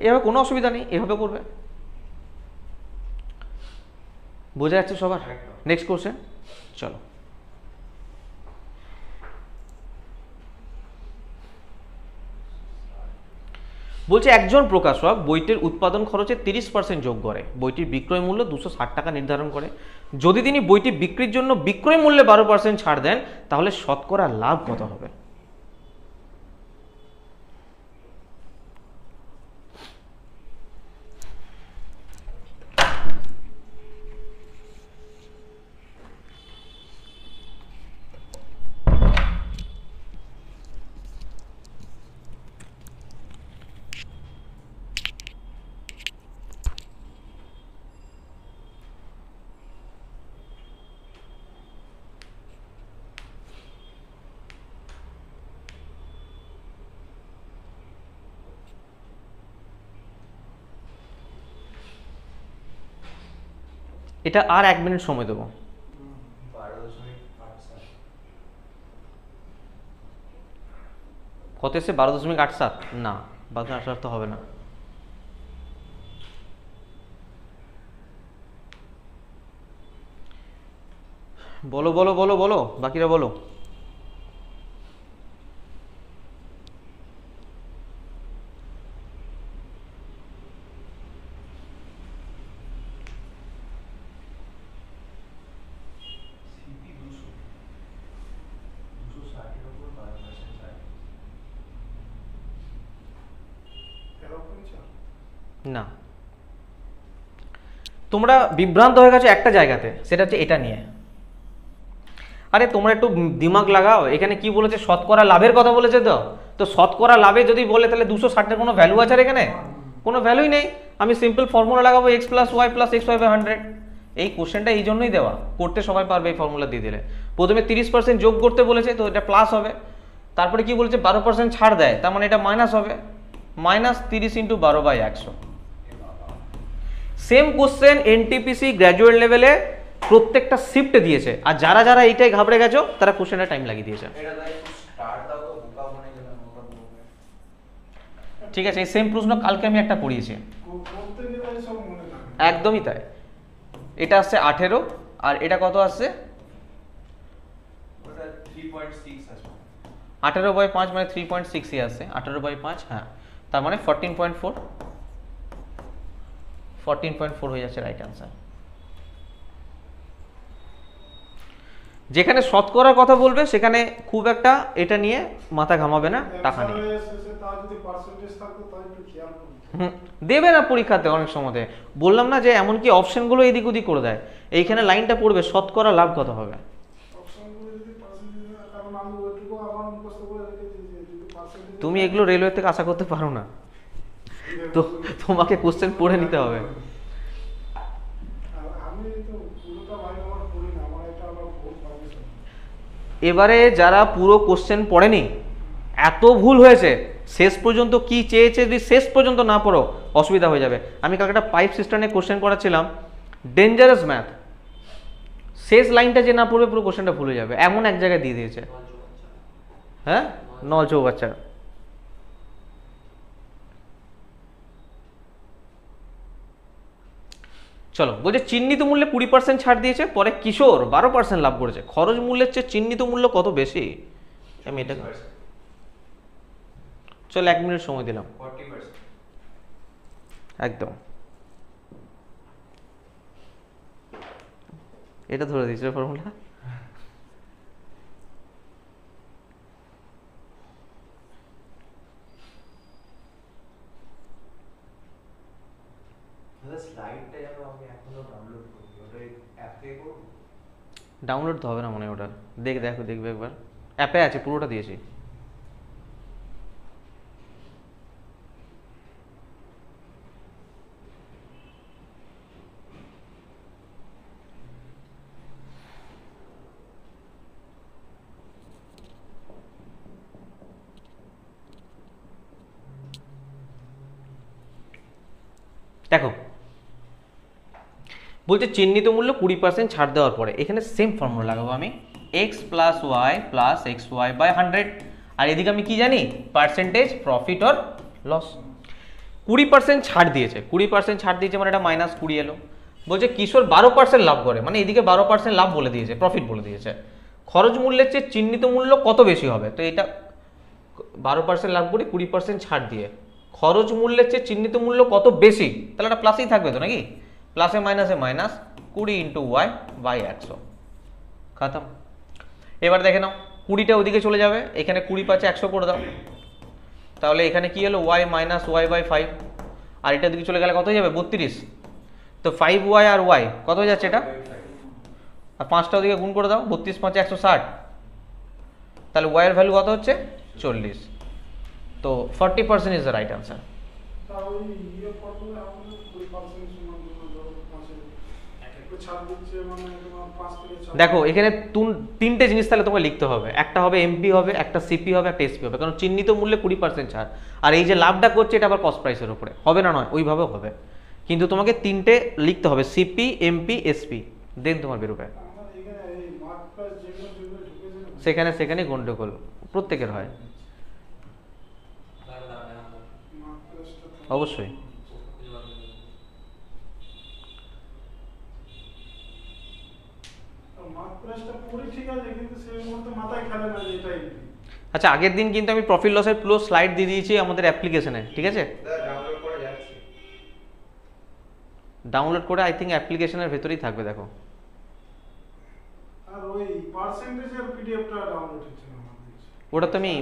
এভাবে কোনো অসুবিধা নেই, এভাবে করবে। বোঝা যাচ্ছে সবার? নেক্সট কোশ্চেন চলো। বলছে একজন প্রকাশক বইটির উৎপাদন খরচে 30% যোগ করে, বইটির বিক্রয় মূল্য 260 টাকা নির্ধারণ করে। যদি তিনি বইটি বিক্রির জন্য বিক্রয় মূল্যে 12% ছাড় দেন, তাহলে শতকরা লাভ কত হবে? এটা আর 1 মিনিট সময় দেবো। 12.87 কত এসে? 12.87? না, 12.87 তো হবে না। বলো বলো বলো বলো, বাকিরা বলো। সিপি 260 এর উপর 12% ছাড় না, তোমরা বিভ্রান্ত হয়ে গেছো একটা জায়গাতে, সেটা হচ্ছে এটা নিয়ে। আরে তোমরা একটু দিমাগ লাগাও, এখানে কি বলেছে? শতকরা লাভের কথা বলেছে। তো শতকরা লাভে যদি বলে, তাহলে 260-এর কোনো ভ্যালু আছে আর এখানে? কোনো ভ্যালুই নেই। আমি সিম্পল ফর্মুলা লাগাবো x + y + xy/100। এই কোশ্চেনটা এই জন্যই দেওয়া, করতে সবাই পারবে এই ফর্মুলা দিয়ে দিলে। প্রথমে 30% যোগ করতে বলেছে, তো এটা প্লাস হবে। তারপরে কি বলেছে? 12% ছাড় দেয়, তার মানে এটা মাইনাস হবে। -30 × 12/100। সেম কোশ্চেন এনটিপিসি গ্র্যাজুয়েট লেভেলে প্রত্যেকটা শিফটে দিয়েছে, আর যারা যারা এইটাই ঘাবড়ে গেছো তারা কোশ্চেনটা টাইম লাগিয়ে দিয়েছে। এটা তাই স্টার্ট দাও তো বোকা মনে গেলাম ওটা বলবে। ঠিক আছে, এই সেম প্রশ্ন কালকে আমি একটা পড়িয়েছি, একদমই তাই। এটা আসছে 18, আর এটা কত আসছে? ওটা 3.6 আসবে। 18/5 মানে 3.6ই আসছে। 18/5, হ্যাঁ, তার মানে 14.4 হয়ে যাচ্ছে রাইট অ্যান্সার। যেখানে শতকরার কথা বলবে সেখানে খুব একটা এটা নিয়ে মাথা ঘামাবে না, টাকা নিয়ে। হুম, দেবে না পরীক্ষাতে অনেক সময়তে। বললাম না যে এমনকি অপশনগুলো এদিক ওদিক করে দেয়। এইখানে লাইনটা পড়বে শতকরা লাভ কত হবে। তুমি এগুলো রেলওয়ে থেকে আশা করতে পারো না, তো তোমাকে কোশ্চেন পড়ে নিতে হবে। এবারে যারা পুরো কোশ্চেন পড়েনি, এত ভুল হয়েছে, শেষ পর্যন্ত কি চেয়েছে যদি শেষ পর্যন্ত না পড়ো অসুবিধা হয়ে যাবে। আমি কালকে একটা পাইপ সিস্টেম নিয়ে কোশ্চেন করাচ্ছিলাম, ডেঞ্জারাস ম্যাথ, শেষ লাইনটা যে না পড়বে পুরো কোশ্চেনটা ভুলে যাবে, এমন এক জায়গায় দিয়ে দিয়েছে। হ্যাঁ, নল চৌবাচ্চা। চলো, বলছে চিহ্নিত মূল্যে 20% ছাড় দিয়েছে, পরে কিশোর 12% লাভ করেছে। খরচ মূল্যের চেয়ে চিহ্নিত মূল্য কত বেশি? আমি এটা চলো 1 মিনিট সময় দিলাম। 40%। একদম এটা ধরে দিয়েছে ফর্মুলা। স্লাইডটা যেন আমি এখনো ডাউনলোড করি, ওটা অ্যাপ থেকে করব। ডাউনলোড তো হবে না মনে হয় ওটা, দেখবে একবার, অ্যাপে আছে পুরোটা দিয়েছি। দেখো বলছে চিহ্নিত মূল্য 20% ছাড় দেওয়ার পরে এখানে সেম ফর্মুলা লাগাবো আমি, x plus y plus x y by 100। আর এদিকে আমি কি জানি, পার্সেন্টেজ প্রফিট অর লস। 20% ছাড় দিয়েছে, 20% ছাড় দিয়েছে মানে এটা -20 এলো। বলছে কিশোর 12% লাভ করে, মানে এদিকে 12% লাভ বলে দিয়েছে, প্রফিট বলে দিয়েছে। খরচ মূল্যের চেয়ে চিহ্নিত মূল্য কত বেশি হবে? তো এটা 12% লাভ করে 20% ছাড় দিয়ে খরচ মূল্যের চেয়ে চিহ্নিত মূল্য কত বেশি, তাহলে এটা প্লাসই থাকবে তো নাকি, প্লাসে মাইনাসে মাইনাস 20 × ওয়াই বাই 100 খতম। এবার দেখে নাও 20টা ওদিকে চলে যাবে, এখানে 20 পাচ্ছে 100 করে দাও, তাহলে এখানে কি হলো y মাইনাস ওয়াই বাই 5, আর এটা দিকে চলে গেলে কত হয়ে যাবে 32। তো 5y আর y কত হয়ে যাচ্ছে এটা, আর 5টা ওদিকে গুণ করে দাও, 32 × 5 = 160, তাহলে y এর ভ্যালু কত হচ্ছে 40। তো 40% ইজ দ্য রাইট আনসার। দেখো এখানে তিনটে জিনিস তাহলে তোমাকে লিখতে হবে, একটা হবে এমপি হবে, একটা সিপি হবে, একটা এসপি হবে, কারণ চিহ্নিত মূল্যে 20% ছাড়, আর এই যে লাভটা করছে এটা আবার কস্ট প্রাইসের উপরে হবে না, নয় ওইভাবে হবে, কিন্তু তোমাকে তিনটে লিখতে হবে, সিপি এমপি এসপি, দেন তোমার বেরোবে। সেখানে গন্ডগোল প্রত্যেকের হয় অবশ্যই। আচ্ছা আগের দিন কিন্তু আমি প্রফিট লসের পুরো স্লাইড দিয়ে দিয়েছি আমাদের অ্যাপ্লিকেশনে, ঠিক আছে? ডাউনলোড করা যাচ্ছে, ডাউনলোড করে আই থিঙ্ক অ্যাপ্লিকেশনের ভেতরেই থাকবে, দেখো। আর ওই পার্সেন্টেজের পিডিএফটা ডাউনলোড হচ্ছে না আমাদের। ওটা তো আমি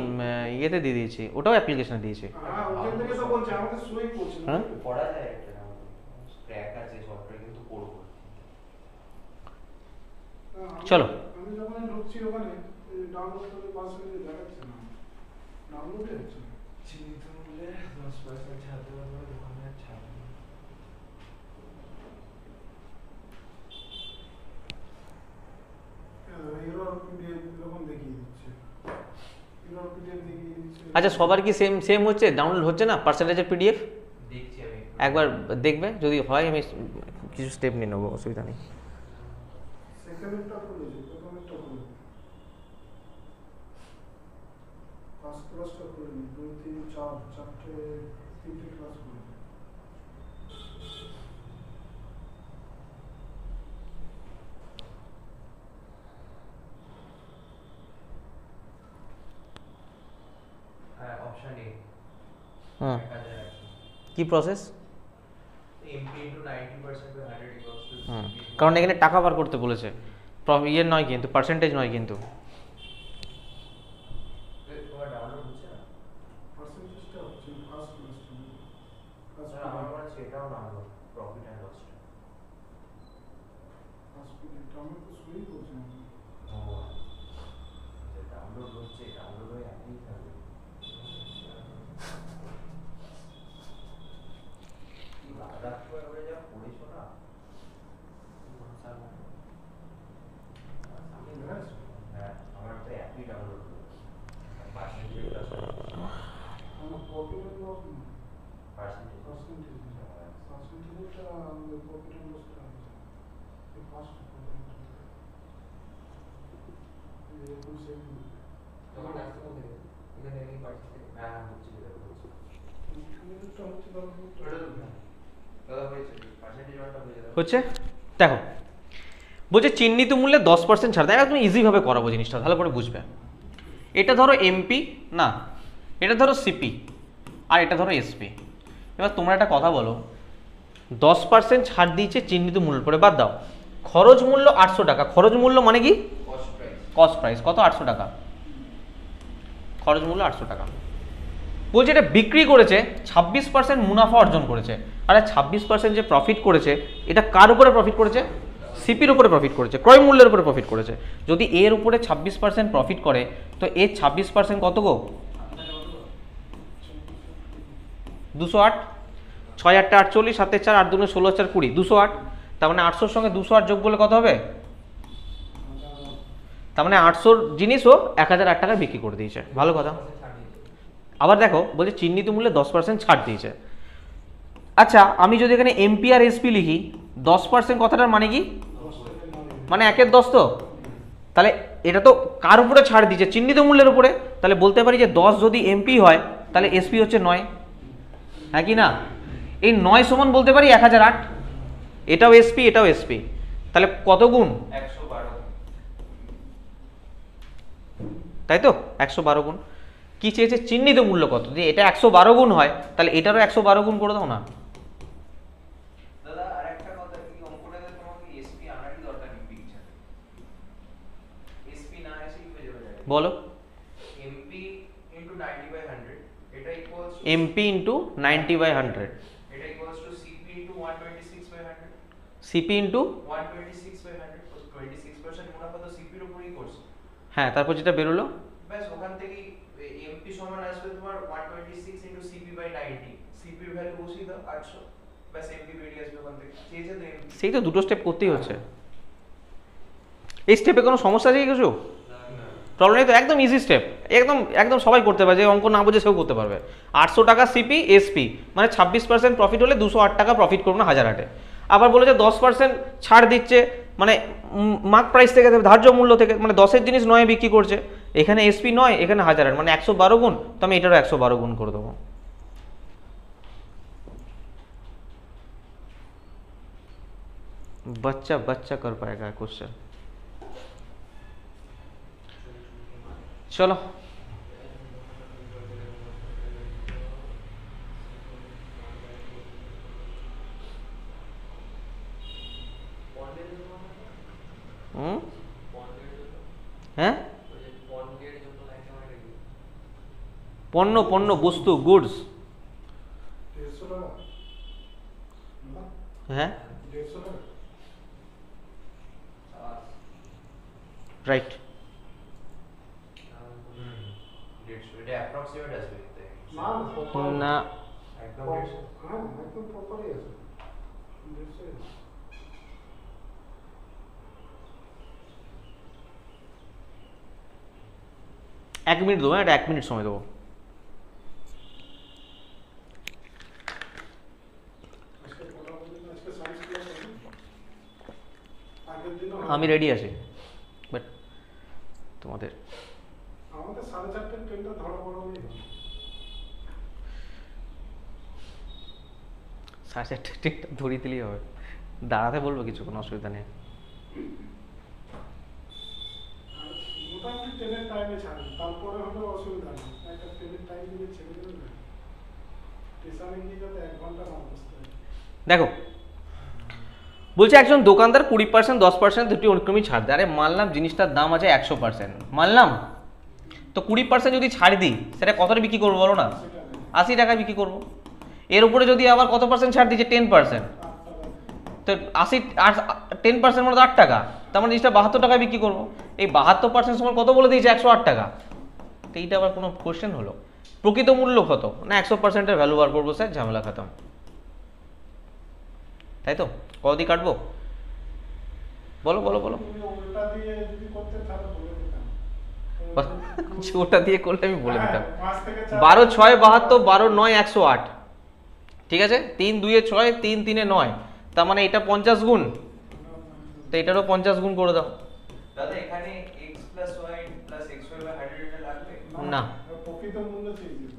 ইয়েতে দিয়ে দিয়েছি, ওটাও অ্যাপ্লিকেশনে দিয়েছি। হ্যাঁ ওখান থেকে তো বলছে, আমাদের শোই করছে না। হ্যাঁ পড়া যায় একটা ডাউনলোড, ক্র্যাক আছে সফটওয়্যার, কিন্তু করব। চলো আমি যখন ঢুকছি ওখানে ডাউনলোড করে পার্সেন্টেজ দেখাচ্ছে না, ডাউনলোডই হচ্ছে না। চিহ্নিত মূল্যে 10% ছাড় দেওয়ার পরে দোকানের ছাড় এরর পিডিএফ এরকম দেখিয়ে দিচ্ছে, এরর পিডিএফ দেখিয়ে দিচ্ছে। আচ্ছা সবার কি সেম হচ্ছে, ডাউনলোড হচ্ছে না পার্সেন্টেজের পিডিএফ? দেখছি আমি একবার দেখবে, যদি হয় আমি কিছু স্টেপ নিয়ে নেবো, অসুবিধা নেই। সেকেন্ডটা খুলেছে, প্রথমেরটা খুলে, ফার্স্ট ক্লাসটা খুলে নি, 2 3 4 তিনটে ক্লাস খুলে। অপশন এ হুম কি প্রসেস? এমপি * 90% 100 = কারণ এখানে টাকা বার করতে বলেছে, ইয়ে নয় কিন্তু, পার্সেন্টেজ নয় কিন্তু। তোমার ডাউনলোড হচ্ছে না? পার্সেন্টেজটা হচ্ছে ফার্স্ট স্যার আমার মনে হচ্ছে এটাও ডাউনলোড, প্রফিট অ্যান্ড লসটা। আমি তো শুরুই করছি না। ও আচ্ছা, ডাউনলোড হচ্ছে, ডাউনলোড হয়ে একই থাকবে। কি বাধা করে যা পড়েছো না। হ্যাঁ, আমার তো অ্যাপই ডাউনলোড হলো। পার্সেন্টেজটা আমার প্রফিট অ্যান্ড লস পার্সেন্টেজ পার্সেন্টেজটা আমাদের প্রফিট অ্যান্ড লসটা এই ফার্স্ট এরকম সেম তোমার আসতে বলতে এখানে এই পার্সেন্টেজ হ্যাঁ হচ্ছে, যেটা বলছি এটা হচ্ছে ধরো ওটা তো দাদা হয়েছে, পার্সেন্টেজ ওয়ানটা হয়ে যাবে। হচ্ছে দেখো, বলছে চিহ্নিত মূল্যে 10% ছাড় দেয়। তুমি ইজিভাবে করাবো জিনিসটা, ভালো করে বুঝবে। এটা ধরো এমপি না, এটা ধরো সিপি, আর এটা ধরো এসপি। এবার তোমরা একটা কথা বলো, 10% ছাড় দিয়েছে চিহ্নিত মূল্য পরে, বাদ দাও। খরচ মূল্য 800 টাকা। খরচ মূল্য মানে কি? Cost price. কস্ট প্রাইস কত? 800 টাকা। খরচ মূল্য 800 টাকা। বলছে এটা বিক্রি করেছে 26% মুনাফা অর্জন করেছে। আরে 26% যে প্রফিট করেছে, এটা কার উপরে প্রফিট করেছে? সিপির উপরে প্রফিট করেছে, ক্রয় মূল্যের উপরে প্রফিট করেছে। যদি এর উপরে 26% প্রফিট করে, তো এর 26% কত গো? 208। 6 8 48, 7 4 8 2 16 4 20, 208। তার মানে 800-র সঙ্গে 208 যোগ করলে কত হবে? তার মানে 800-র জিনিসও 1008 টাকায় বিক্রি করে দিয়েছে। ভালো কথা। আবার দেখো, বলছে চিহ্নিত মূল্যে 10% ছাড় দিয়েছে। আচ্ছা, আমি যদি এখানে এমপি আর এসপি লিখি, 10% কথাটার মানে কি? মানে 1/10 তো। তাহলে এটা তো কার উপরে ছাড় দিয়েছে? চিহ্নিত মূল্যের উপরে। তাহলে বলতে পারি যে 10 যদি এমপি হয়, তাহলে এসপি হচ্ছে 9। হ্যাঁ কি না? এই 9 সমান বলতে পারি 1008। এটাও এসপি, এটাও এসপি। তাহলে কত গুণ? 112। তাই তো, 112 গুণ। কি চেয়েছে? চিহ্নিত মূল্য কত। যদি এটা 112 গুণ হয়, তাহলে এটারও 112 গুণ করে দাও না। দাদা আরেকটা কথা, কি অঙ্কটাতে তোমাকে এসপি আনারই দরকার নেই পিকচার। এসপি না এসে কি হয়ে যাবে? বলো। এমপি ইনটু 90/100 এটা ইকুয়ালস এমপি ইন্টু 90/100, এটা equals to CP into 126/100। CP into 126/100 তো 26% মুনাফা তো সিপির উপরই করছে। হ্যাঁ, তারপর যেটা বেরোলো, ব্যাস ওখান থেকেই এমপি সমান আসবে তোমার 126 ইনটু সিপি/90। সিপির ভ্যালু বসিয়ে দাও 800, ব্যাস এমপি বেরিয়ে আসবে ওখান থেকে। চেয়েছে তো এমপি। সেই তো দুটো স্টেপ করতেই হচ্ছে। এই স্টেপে কোনো সমস্যা আছে কি কিছু? প্রবলেম নেই তো, একদম ইজি স্টেপ। একদম একদম সবাই করতে পারে, যে অঙ্ক না বুঝে সেও করতে পারবে। 800 টাকা সিপি এসপি, মানে 26% প্রফিট হলে 208 টাকা প্রফিট করবো না 1008-এ। আবার বলে যে 10% ছাড় দিচ্ছে, মানে মার্ক প্রাইস থেকে, ধার্য মূল্য থেকে, মানে 10-এর জিনিস 9-এ বিক্রি করছে। এখানে এসপি 9, এখানে 1008, মানে 112 গুণ। তো আমি এটারও 112 গুণ করে দেবো। बच्चा बच्चा कर पाएगा क्वेश्चन। चलो, হ্যাঁ, পণ্য পণ্য বস্তু, গুডস। 150 টাকা। হ্যাঁ, 150 টাকা। রাইট। 150 এটা অ্যাপ্রক্সিমেট আসবে এতে। না না, একদম 150। হ্যাঁ একদম প্রপারই আছে 150। 1 মিনিট দেবো, এটা 1 মিনিট সময় দেবো। আজকে কটা বললেন? আজকে সায়েন্স ক্লাস আছে? আগের দিনও আমি রেডি আছি, বাট তোমাদের আমাদের 4:30 ট্রেনটা ধরা পড়ালেই হবে। 4:30 টিকটা ধরিয়ে দিলেই হবে। দাঁড়াতে বলবো কিছু, কোনো অসুবিধা নেই। আর মোটামুটি ট্রেনের টাইমে ছাড়বে, তারপরে হলে অসুবিধা নেই। একটা ট্রেনের টাইম দিলে ছেড়ে দেবে না, স্টেশনে গিয়ে যাতে 1 ঘন্টা না বসতে হয়। দেখো, বলছে একজন দোকানদার 20% 10% দুটি অনুক্রমী ছাড় দেয়। আরে মানলাম জিনিসটার দাম আছে 100%, মানলাম, তো 20% যদি ছাড় দিই সেটা কতটা বিক্রি করবো বলো না? 80 টাকায় বিক্রি করবো। এর উপরে যদি আবার কত পার্সেন্ট ছাড় দিচ্ছে, 10%, তো 80 আর 10% মানে 8 টাকা, তার মানে জিনিসটা 72 টাকায় বিক্রি করবো। এই 72% সময় কত বলে দিয়েছে? 108 টাকা। তো এইটা আবার কোনো কোশ্চেন হলো? প্রকৃত মূল্য কত না 100%-এর ভ্যালু বার করবো স্যার, ঝামেলা খতম, তাই তো? কত দিয়ে কাটবো বলো বলো বলো। তুমি ওটা দিয়ে যদি করতে তাহলে বলে দিতাম। ওটা দিয়ে করলে আমি বলে দিতাম। হ্যাঁ, 5 থেকে 4 12 6 72, 12 9 108, ঠিক আছে? 3 2 6, 3 3 9, তার মানে এটা 50 গুণ, তো এটারও 50 গুণ করে দাও। দাদা এখানে x + y + xy / 100 এটা লাগবে? না, প্রকৃত মূল্য চেয়েছিল।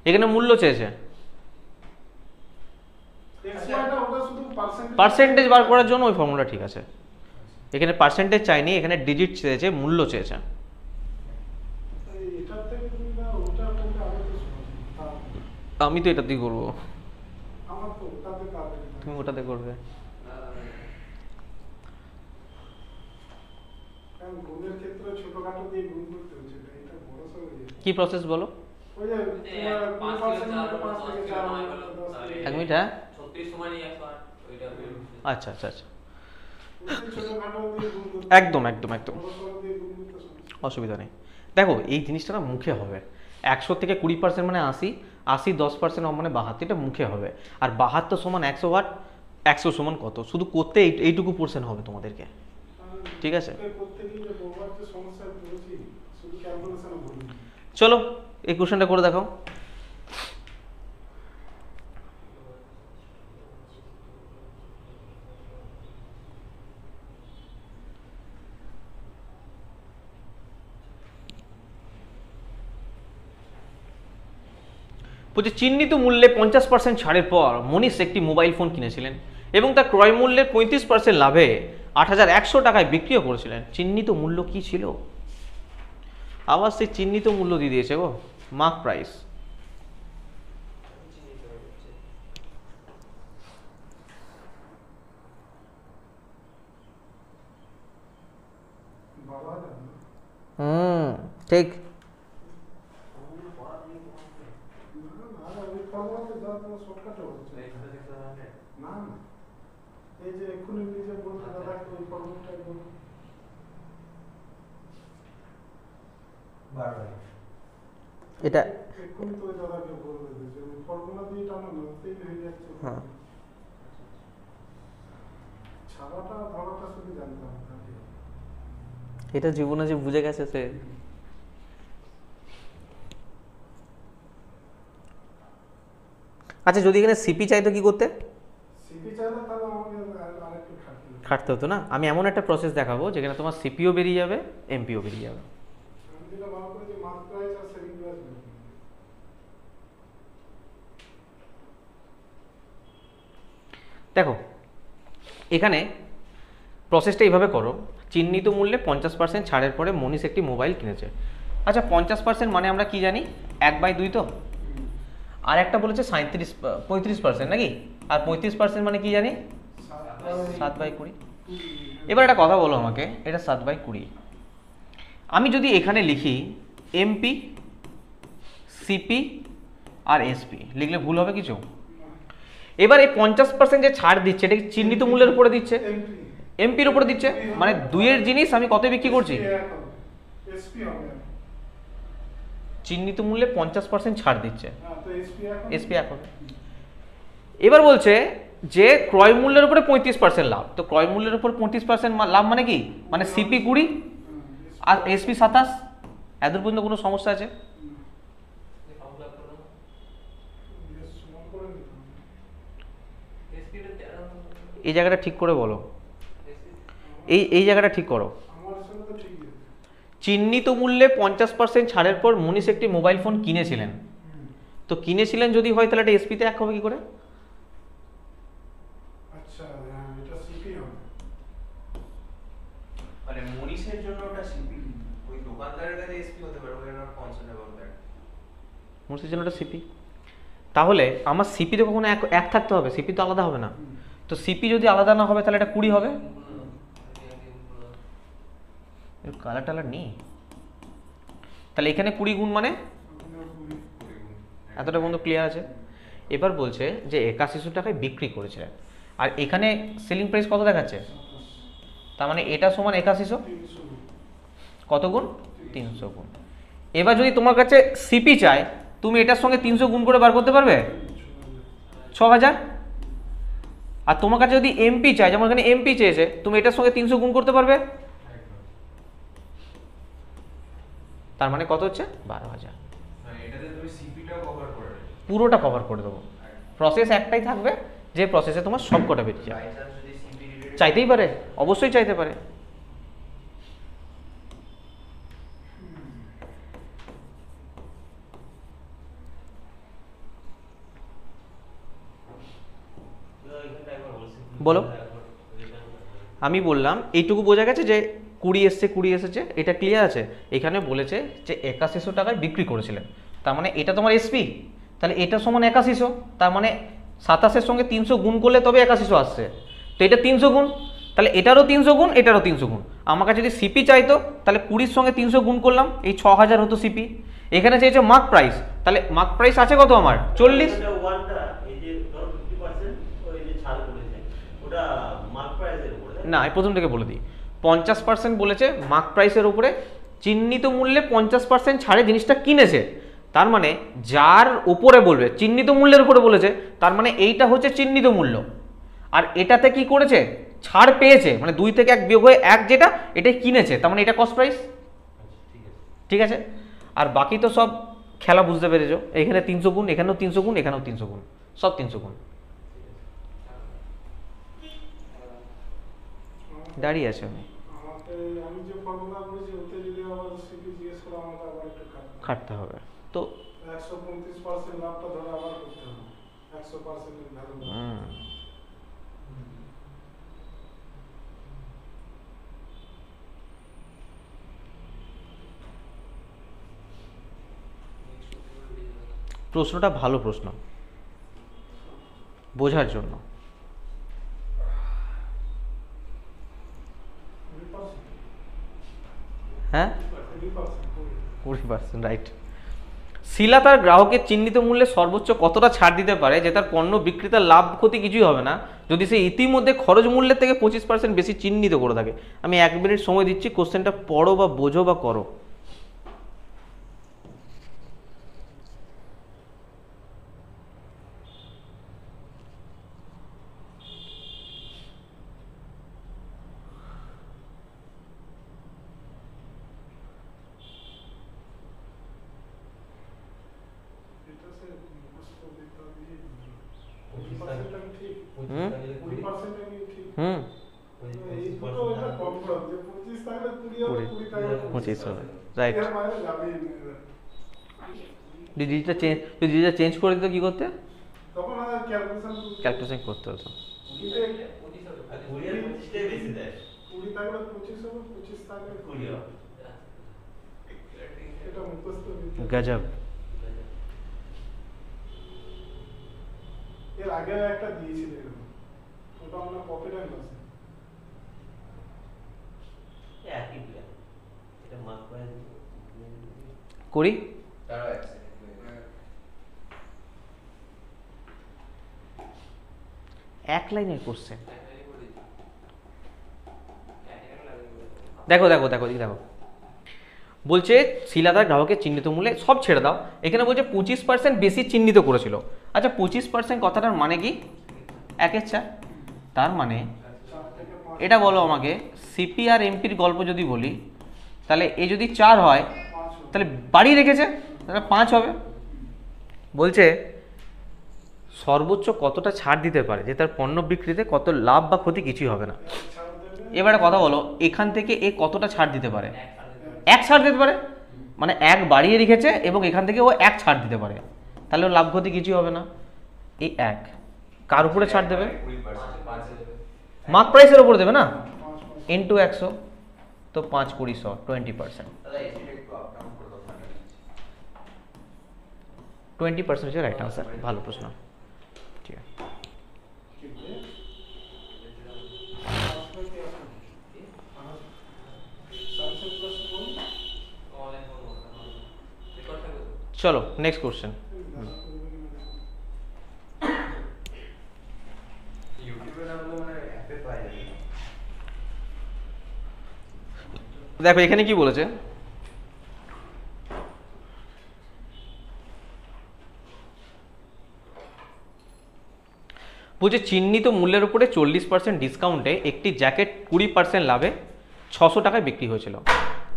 এখানে মূল্য চেয়েছে, XY-টা ওটা শুধু পার্সেন্টেজ বার করার জন্য ওই ফর্মুলা ঠিক আছে। এখানে পার্সেন্টেজ চাইনি, এখানে ডিজিট চেয়েছে, মূল্য চেয়েছে। এটার থেকে তুমি না ওটা করলে আরো তো সহজ। আমি তো এটা দিয়ে করবো, আমার তো ওটাতে তাড়াতাড়ি। তুমি ওটাতে করবে। কারণ গুণের ক্ষেত্রে ছোটখাটো দিয়ে গুণ করতে হচ্ছে, এটা বড় সড় হয়ে যায়। কি প্রসেস বলো? ওই যে তোমার 5% 5 থেকে 4 হয় 10 থেকে 1 মিনিট, হ্যাঁ 36 সমানই 108 ওইটা বের হচ্ছে। আচ্ছা আচ্ছা আচ্ছা, ছোটখাটো দিয়ে গুণ করতে একদম একদম একদম বড় সড় দিয়ে গুণ করতে সমস্যা। অসুবিধা নেই। দেখো এই জিনিসটা না মুখে হবে, 100 থেকে 20% মানে 80, 80 10% মানে 72, এটা মুখে হবে। আর 72 সমান 100 ওয়াট, 100 সমান কত, শুধু করতে এইটুকু পোর্শন হবে তোমাদেরকে, ঠিক আছে? করতে গিয়ে যে বহুবার যে সমস্যায় পড়েছি শুধু ক্যালকুলেশনে ভুল। চলো এই কোশ্চেনটা করে দেখাও। বলছে চিহ্নিত মূল্যে 50% ছাড়ের পর মনীষ একটি মোবাইল ফোন কিনেছিলেন এবং তার ক্রয় মূল্যের 35% লাভে 8100 টাকায় বিক্রিও করেছিলেন। চিহ্নিত মূল্য কি ছিল? আবার সেই চিহ্নিত মূল্য দিয়ে দিয়েছে গো, মার্ক প্রাইস। ঠিক। না এই যে এক্ষুনি নিজে বলতে দাদা ওই ফর্মুলাটা বলুন। এটা এক্ষুনি তো ওই দাদাকে বলবে যে ওই ফর্মুলা দিয়ে টানো না তেল হয়ে যাচ্ছে। হ্যাঁ, ছাড়াটা ধরাটা শুধু জানতে হবে। এটা জীবনে যে বুঝে গেছে সে। আচ্ছা যদি এখানে সিপি চাইতো কি করতে? সিপি চাইলে তাহলে আমাকে আরেকটু খাটতে হতো না? আমি এমন একটা প্রসেস দেখাবো যেখানে তোমার সিপিও বেরিয়ে যাবে, এমপিও বেরিয়ে যাবে। আমি যেটা ভালো করে যে মার্ক প্রাইস আর সেলিং প্রাইস দেখো এখানে প্রসেসটা এইভাবে করো, চিহ্নিত মূল্যে 50% ছাড়ের পরে মনীষ একটি মোবাইল কিনেছে। আচ্ছা 50% মানে আমরা কি জানি, 1/2 তো, আর একটা বলেছে 35% নাকি, আর 35% মানে কি জানি 7/20। এবার একটা কথা বলো আমাকে, এটা 7/20। আমি যদি এখানে লিখি এমপি, সিপি আর এসপি, লিখলে ভুল হবে কিছু? এবার এই 50% যে ছাড় দিচ্ছে এটা কি চিহ্নিত মূল্যের উপরে দিচ্ছে? এমপির উপরে দিচ্ছে, মানে দুইয়ের জিনিস আমি কত বিক্রি করছি? চিহ্নিত মূল্যে 50% ছাড় দিচ্ছে, এসপি এক হবে। এবার বলছে যে ক্রয় মূল্যের উপরে 35% লাভ, তো ক্রয় মূল্যের উপর 35% লাভ মানে কি, মানে সিপি 20 আর এসপি 27। এত পর্যন্ত কোনো সমস্যা আছে? এই জায়গাটা ঠিক করে বলো, এই জায়গাটা ঠিক করো। চিহ্নিত মূল্যে 50% ছাড়ের পর মনীষ একটি মোবাইল ফোন কিনেছিলেন, তো কিনেছিলেন যদি হয় তাহলে এটা এসপিতে এক হবে কি করে? আচ্ছা এটা সিপি হবে, মানে মনীষের জন্য ওটা সিপি, ওই দোকানদারের কাছে এসপি হতে পারে, ওই নট কনসার্ন অ্যাবাউট দ্যাট। মনীষের জন্য ওটা সিপি, তাহলে আমার সিপি তো কখনো এক থাকতে হবে, সিপি তো আলাদা হবে না। তো তো সিপি যদি আলাদা না হবে তাহলে এটা 20 হবে। কালার টালার নেই, তাহলে এখানে 20 গুণ মানে এতটা বন্ধু ক্লিয়ার আছে। এবার বলছে যে 8100 টাকায় বিক্রি করেছিলেন, আর এখানে সেলিং প্রাইস কত দেখাচ্ছে, তার মানে এটা সমান 8100 কত গুণ 300 গুণ। এবার যদি তোমার কাছে সিপি চাই, তুমি এটার সঙ্গে 300 গুণ করে বার করতে পারবে 6000। আর তোমার কাছে যদি এমপি চাই, যেমন এখানে এমপি চেয়েছে, তুমি এটার সঙ্গে 300 গুণ করতে পারবে, তার মানে কত হচ্ছে 12000। এটাতে তুমি সিপিটাও কভার করে দেবে, পুরোটা কভার করে দেবো। প্রসেস একটাই থাকবে, যে প্রসেসে তোমার সব কটা বেরিয়ে যাবে। বাই চান্স যদি সিপি রিলেটেড চাইতেই পারে, অবশ্যই চাইতে পারে। বলো, আমি বললাম এইটুকু বোঝা গেছে যে 20 এসছে 20 এসেছে, এটা ক্লিয়ার আছে। এখানে বলেছে যে 8100 টাকায় বিক্রি করেছিলেন, তার মানে এটা তোমার এসপি, তাহলে এটা সমান 8100, তার মানে 27-এর সঙ্গে 300 গুণ করলে তবে 8100 আসছে। তো এটা 300 গুণ, তাহলে এটারও 300 গুণ, এটারও 300 গুণ। আমার কাছে যদি সিপি চাইতো, তাহলে 20-র সঙ্গে 300 গুণ করলাম, এই 6000 হতো সিপি। এখানে চাইছে মার্ক প্রাইস, তাহলে মার্ক প্রাইস আছে কত আমার 40। না, এই প্রথম থেকে বলে দিই, 50% বলেছে মার্ক প্রাইসের উপরে, চিহ্নিত মূল্যে 50% ছাড়ে জিনিসটা কিনেছে। তার মানে যার উপরে বলবে, চিহ্নিত মূল্যের উপরে বলেছে, তার মানে এইটা হচ্ছে চিহ্নিত মূল্য। আর এটাতে কি করেছে, ছাড় পেয়েছে, মানে 2 থেকে 1 বিয়োগ হয়ে 1 যেটা, এটাই কিনেছে, তার মানে এটা কস্ট প্রাইস। ঠিক আছে, আর বাকি তো সব খেলা বুঝতে পেরেছো। এখানে 300 গুণ, এখানেও 300 গুণ, এখানেও 300 গুণ, সব 300 গুণ দাঁড়িয়ে আছে। আমি যে ফর্মুলা করেছি ওতে যদি আবার সিপি জিজ্ঞেস করে আমাকে আবার একটু খাটতে হবে। তো 135% লাভটা ধরে আবার করতে হবে 100% এর ভ্যালু। প্রশ্নটা ভালো প্রশ্ন, বোঝার জন্য। হ্যাঁ 20%, রাইট। শিলা তার গ্রাহকের চিহ্নিত মূল্যে সর্বোচ্চ কতটা ছাড় দিতে পারে যে তার পণ্য বিক্রেতার লাভ ক্ষতি কিছুই হবে না, যদি সে ইতিমধ্যে খরচ মূল্যের থেকে 25% বেশি চিহ্নিত করে থাকে। আমি 1 মিনিট সময় দিচ্ছি, কোশ্চেনটা পড়ো বা বোঝো বা করো। রাইট, ডিজিটটা চেঞ্জ করে দিতে কি করতে, তখন আর ক্যালকুলেশন করতে হতো। 20 থাকলে 25 হবে, 25 থাকলে 20 হবে। এটা মুখস্থ বিদ্যা। গজব। এর আগে একটা দিয়েছিল এরকম, ওটা আমরা প্রফিট এন্ড লস করি। তারও এক সেকেন্ড, 1 লাইনের কোশ্চেন। দেখো দেখো দেখো দেখো, বলছে শিলাদার গ্রাহকের চিহ্নিত মূল্যে সব ছেড়ে দাও, এখানে বলছে 25% বেশি চিহ্নিত করেছিল। আচ্ছা 25% কথাটার মানে কি, 1/4, তার মানে এটা বলো আমাকে, সিপি আর এমপির গল্প যদি বলি, তাহলে এ যদি 4 হয় তাহলে বাড়ি রেখেছে, তাহলে 5 হবে। বলছে সর্বোচ্চ কতটা ছাড় দিতে পারে যে তার পণ্য বিক্রিতে কত লাভ বা ক্ষতি কিছুই হবে না। এবারে কথা বলো, এখান থেকে এ কতটা ছাড় দিতে পারে, 1 ছাড় দিতে পারে, মানে 1 বাড়িয়ে রেখেছে এবং এখান থেকে ও 1 ছাড় দিতে পারে, তাহলে ওর লাভ ক্ষতি কিছুই হবে না। এই 1 কার উপরে ছাড় দেবে, 20% মার্ক প্রাইসের উপরে দেবে না, ইন্টু 100, তো 5 20 100 20%। 20% হচ্ছে রাইট আনসার। ভালো প্রশ্ন, ঠিক আছে। চলো নেক্সট কোশ্চেন। ইউটিউবে না হলে মানে অ্যাপে পাই যাবে। দেখো এখানে কি বলেছে, বলছে চিহ্নিত মূল্যের উপরে 40% ডিসকাউন্টে একটি জ্যাকেট 20% লাভে 600 টাকায় বিক্রি হয়েছিল।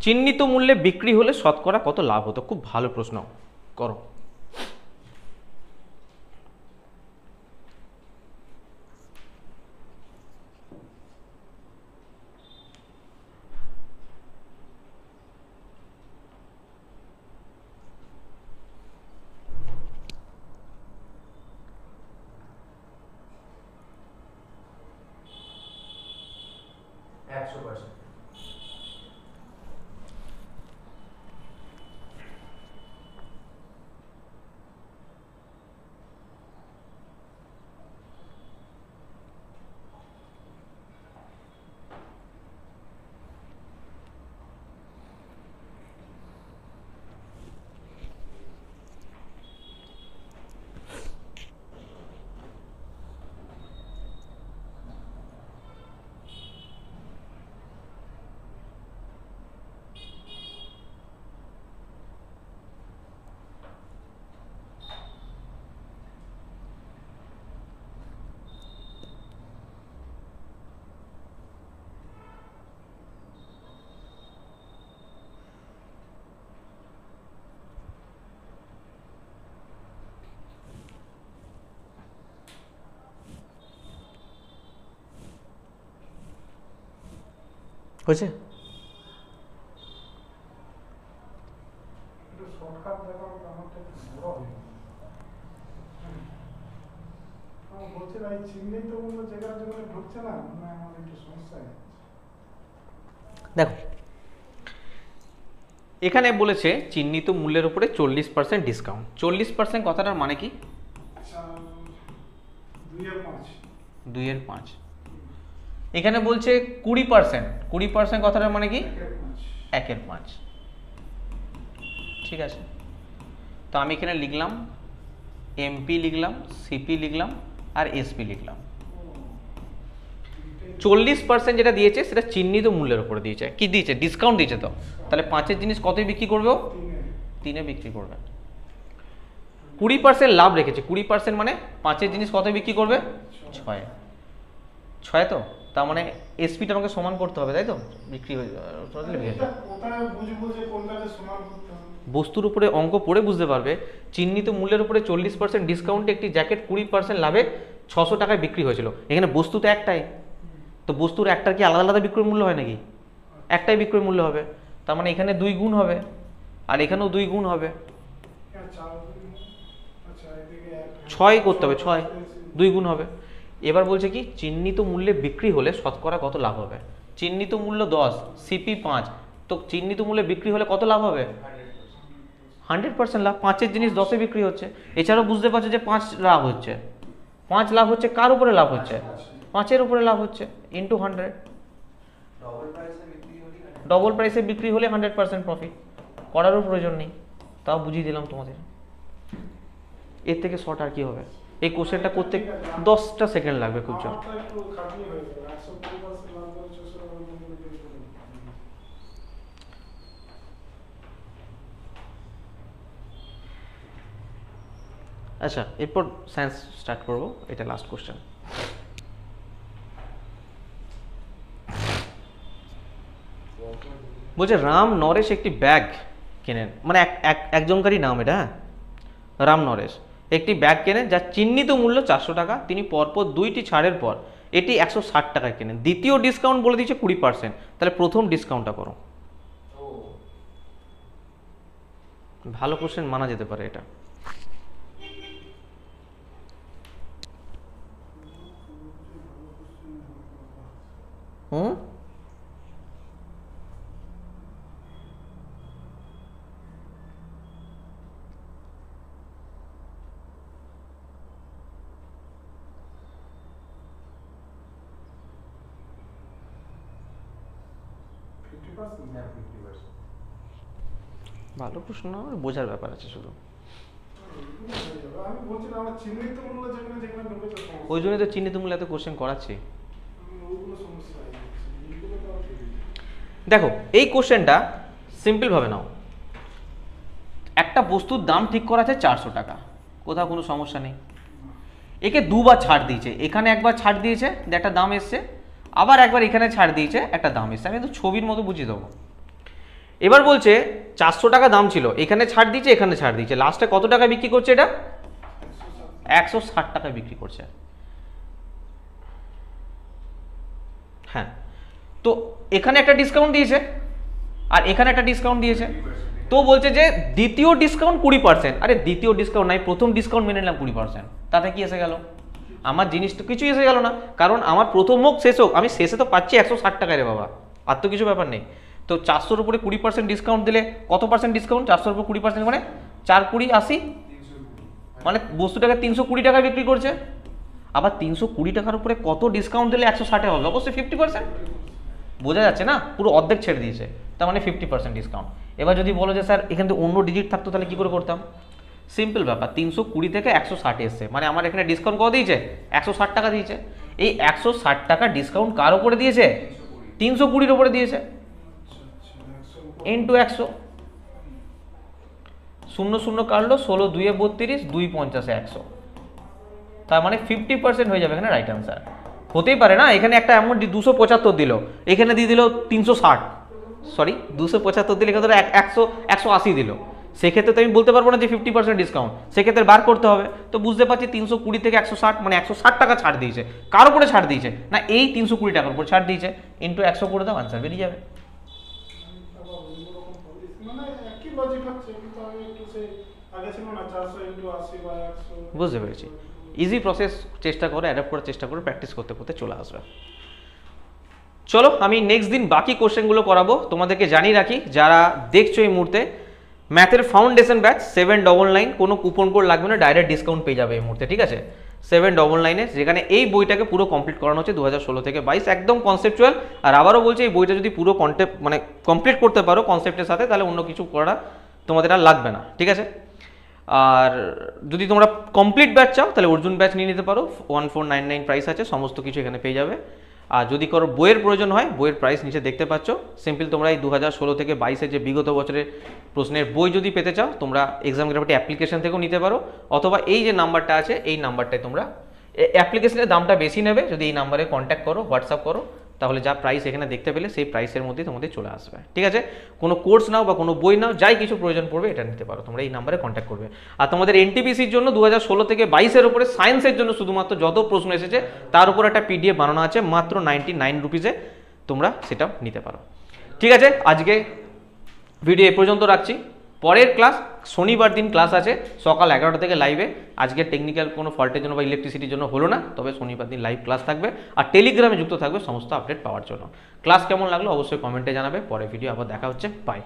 চিহ্নিত মূল্যে বিক্রি হলে শতকরা কত লাভ হতো? খুব ভালো প্রশ্ন, করো। হয়েছে? একটু শর্টকাট দেখাও, আমারটা একটু বড় হয়ে গেল। আমার বলছে ভাই চিহ্নিত মূল্য যেখানে যেখানে ঢুকছে না, মানে আমার একটু সমস্যা হয়ে যাচ্ছে। দেখো এখানে বলেছে চিহ্নিত মূল্যের উপরে 40% ডিসকাউন্ট। 40% কথাটার মানে কি? 2/5। 2/5। এখানে বলছে 20%। 20% কথাটার মানে কি? 1/5। ঠিক আছে, তো আমি এখানে লিখলাম এমপি লিখলাম, সিপি লিখলাম আর এসপি লিখলাম। 40% যেটা দিয়েছে সেটা চিহ্নিত মূল্যের উপরে দিয়েছে। কি দিয়েছে? ডিসকাউন্ট দিয়েছে। তো তাহলে 5-এর জিনিস কতই বিক্রি করবে? 3-এ বিক্রি করবে। 20% লাভ রেখেছে। 20% মানে 5-এর জিনিস কতই বিক্রি করবে? 6-এ। 6 তো, তার মানে এসপিটা আমাকে সমান করতে হবে, তাই তো? বিক্রি হয়ে বস্তুর উপরে অঙ্ক পড়ে বুঝতে পারবে। চিহ্নিত মূল্যের উপরে 40% ডিসকাউন্টে একটি জ্যাকেট 20% লাভে 600 টাকায় বিক্রি হয়েছিল। এখানে বস্তু তো একটাই, তো বস্তুর একটার কি আলাদা আলাদা বিক্রয় মূল্য হয় নাকি? একটাই বিক্রয় মূল্য হবে, তার মানে এখানে 2 গুণ হবে আর এখানেও 2 গুণ হবে। 6 করতে হবে, 6 2 গুণ হবে। এবার বলছে কি চিহ্নিত মূল্যে বিক্রি হলে শতকরা কত লাভ হবে? চিহ্নিত মূল্য 10, সিপি 5, তো চিহ্নিত মূল্যে বিক্রি হলে কত লাভ হবে? 100% লাভ। 5-এর জিনিস 10-এ বিক্রি হচ্ছে। এছাড়াও বুঝতে পারছো যে 5 লাভ হচ্ছে। 5 লাভ হচ্ছে, কার উপরে লাভ হচ্ছে? 5-এর উপরে লাভ হচ্ছে, ইন্টু 100। ডবল প্রাইসে বিক্রি হলে 100% প্রফিট। করারও প্রয়োজন নেই, তাও বুঝিয়ে দিলাম তোমাদের। এর থেকে শর্ট আর কি হবে? এই কোশ্চেনটা করতে 10টা সেকেন্ড লাগবে খুব জোর। আচ্ছা, এরপর সায়েন্স স্টার্ট করবো, এটা লাস্ট কোশ্চেন। বলছে রাম নরেশ একটি ব্যাগ কেনেন, মানে একজনকারই নাম এটা, হ্যাঁ, রাম নরেশ একটি ব্যাগ কেনেন যার চিহ্নিত মূল্য 400 টাকা। তিনি পরপর 2টি ছাড়ের পর এটি 160 টাকায় কেনেন। দ্বিতীয় ডিসকাউন্ট বলে দিচ্ছে 20%। তাহলে প্রথম ডিসকাউন্টটা করো। ভালো কোশ্চেন, মানা যেতে পারে এটা। হুম, ভালো প্রশ্ন, বোঝার ব্যাপার আছে শুধু। আমি বলছি না আমার চিহ্নিত মূল্য যেখানে যেখানে ঢুকেছে সমস্যা। ওই জন্যই তো চিহ্নিত মূল্য এত কোশ্চেন করাচ্ছি। ওইগুলো সমস্যা হয়ে যাচ্ছে, এইগুলো তো আর ঠিক নেই। দেখো এই কোশ্চেনটা সিম্পলভাবে নাও, একটা বস্তুর দাম ঠিক করা আছে 400 টাকা, কোথাও কোনো সমস্যা নেই। একে দুবার ছাড় দিয়েছে, এখানে একবার ছাড় দিয়েছে একটা দাম এসছে, আবার একবার এখানে ছাড় দিয়েছে একটা দাম এসছে। আমি তো ছবির মতো বুঝিয়ে দেবো। এবার বলছে 400 টাকা দাম ছিল, এখানে ছাড় দিয়েছে, এখানে ছাড় দিয়েছে, লাস্টে কত টাকা বিক্রি করছে এটা? 160 টাকায় বিক্রি করছে। হ্যাঁ, তো এখানে একটা ডিসকাউন্ট দিয়েছে আর এখানে একটা ডিসকাউন্ট দিয়েছে। তো বলছে যে দ্বিতীয় ডিসকাউন্ট 20%। আরে দ্বিতীয় ডিসকাউন্ট নাই, প্রথম ডিসকাউন্ট মেনে নিলাম 20%, তাতে কি এসে গেল? আমার জিনিস তো কিছুই এসে গেল না, কারণ আমার প্রথম হোক শেষ হোক আমি শেষে তো পাচ্ছি 160 টাকায় রে বাবা, আর তো কিছু ব্যাপার নেই। তো 400-র উপরে 20% ডিসকাউন্ট দিলে কত পার্সেন্ট ডিসকাউন্ট? 400-র উপর 20% মানে 4 20 80, মানে বস্তুটাকে 320 টাকায় বিক্রি করছে। আবার 320 টাকার উপরে কত ডিসকাউন্ট দিলে 160 হবে? অবশ্যই 50%। বোঝা যাচ্ছে না, পুরো অর্ধেক ছেড়ে দিয়েছে, তার মানে 50% ডিসকাউন্ট। এবার যদি বলো যে স্যার এখানে তো অন্য ডিজিট থাকতো, তাহলে কি করে করতাম? সিম্পল ব্যাপার, 320 থেকে 160 এসছে, মানে আমার এখানে ডিসকাউন্ট কত দিয়েছে? 160 টাকা দিয়েছে। এই 160 টাকা ডিসকাউন্ট কার উপরে দিয়েছে? 320-র উপরে দিয়েছে, ইন্টু 100। 0 0 কাটলো, 16 2 32, 2 50 100, তার মানে 50% হয়ে যাবে এখানে রাইট আনসার। হতেই পারে না এখানে একটা অ্যামাউন্ট 275 দিল, এখানে দিয়ে দিল 360, সরি 275 দিলে এখানে 180 দিল, সেক্ষেত্রে তো আমি বলতে পারবো না যে 50% ডিসকাউন্ট, সেক্ষেত্রে বার করতে হবে। তো বুঝতে পারছি 320 থেকে 160 মানে 160 টাকা ছাড় দিয়েছে। কার উপরে ছাড় দিয়েছে? না এই 320 টাকার উপর ছাড় দিয়েছে, ইন্টু 100 করে দাও, আনসার বেরিয়ে যাবে। আবার অন্যরকম policy, মানে একই লজিক হচ্ছে, কিন্তু আমি একটু সেই আগে ছিল না 400 ইন্টু 80 বা 100। বুঝতে পেরেছি। ইজি প্রসেস চেষ্টা করো, অ্যাডাপ্ট করার চেষ্টা করো, প্র্যাকটিস করতে করতে চলে আসবে। চলো আমি নেক্সট দিন বাকি কোশ্চেনগুলো করাবো। তোমাদেরকে জানিয়ে রাখি, যারা দেখছো এই মুহূর্তে ম্যাথের ফাউন্ডেশন ব্যাচ 799, কোনো কুপন কোড লাগবে না, ডাইরেক্ট ডিসকাউন্ট পেয়ে যাবে এই মুহূর্তে, ঠিক আছে? 799, যেখানে এই বইটাকে পুরো কমপ্লিট করানো হচ্ছে 2016 থেকে 22, একদম কনসেপচুয়াল। আর আবারও বলছি, এই বইটা যদি পুরো মানে কমপ্লিট করতে পারো কনসেপ্টের সাথে, তাহলে অন্য কিছু করা তোমাদের আর লাগবে না, ঠিক আছে? আর যদি তোমরা কমপ্লিট ব্যাচ চাও তাহলে অর্জুন ব্যাচ নিয়ে নিতে পারো, 1499 প্রাইস আছে, সমস্ত কিছু এখানে পেয়ে যাবে। আর যদি কারো বইয়ের প্রয়োজন হয়, বইয়ের প্রাইস নিচে দেখতে পাচ্ছ। সিম্পল তোমরা এই 2016 থেকে 22-এর যে বিগত বছরের প্রশ্নের বই যদি পেতে চাও, তোমরা এক্সাম গ্রাফিটি অ্যাপ্লিকেশন থেকেও নিতে পারো, অথবা এই যে নাম্বারটা আছে এই নাম্বারটায় তোমরা, অ্যাপ্লিকেশনের দামটা বেশি নেবে, যদি এই নাম্বারে কন্ট্যাক্ট করো, হোয়াটসঅ্যাপ করো, তাহলে যা প্রাইস এখানে দেখতে পেলে সেই প্রাইসের মধ্যে তোমাদের চলে আসবে, ঠিক আছে? কোনো কোর্স নাও বা কোনো বই নাও, যাই কিছু প্রয়োজন পড়বে এটা নিতে পারো, তোমরা এই নাম্বারে কন্ট্যাক্ট করবে। আর তোমাদের এনটিপিসির জন্য 2016 থেকে 22-এর উপরে সায়েন্সের জন্য শুধুমাত্র যত প্রশ্ন এসেছে তার উপর একটা পিডিএফ বানানো আছে, মাত্র 99 রুপিসে তোমরা সেটা নিতে পারো, ঠিক আছে? আজকে ভিডিও এ পর্যন্ত রাখছি। পরের ক্লাস শনিবার দিন ক্লাস আছে সকাল 11টা থেকে লাইভে। আজকে টেকনিক্যাল কোনো ফল্টের জন্য বা ইলেকট্রিসিটির জন্য হলো না, তবে শনিবার দিন লাইভ ক্লাস থাকবে। আর টেলিগ্রামে যুক্ত থাকবে সমস্ত আপডেট পাওয়ার জন্য। ক্লাস কেমন লাগলো অবশ্যই কমেন্টে জানাবে। পরে ভিডিও আবার দেখা হচ্ছে, বাই।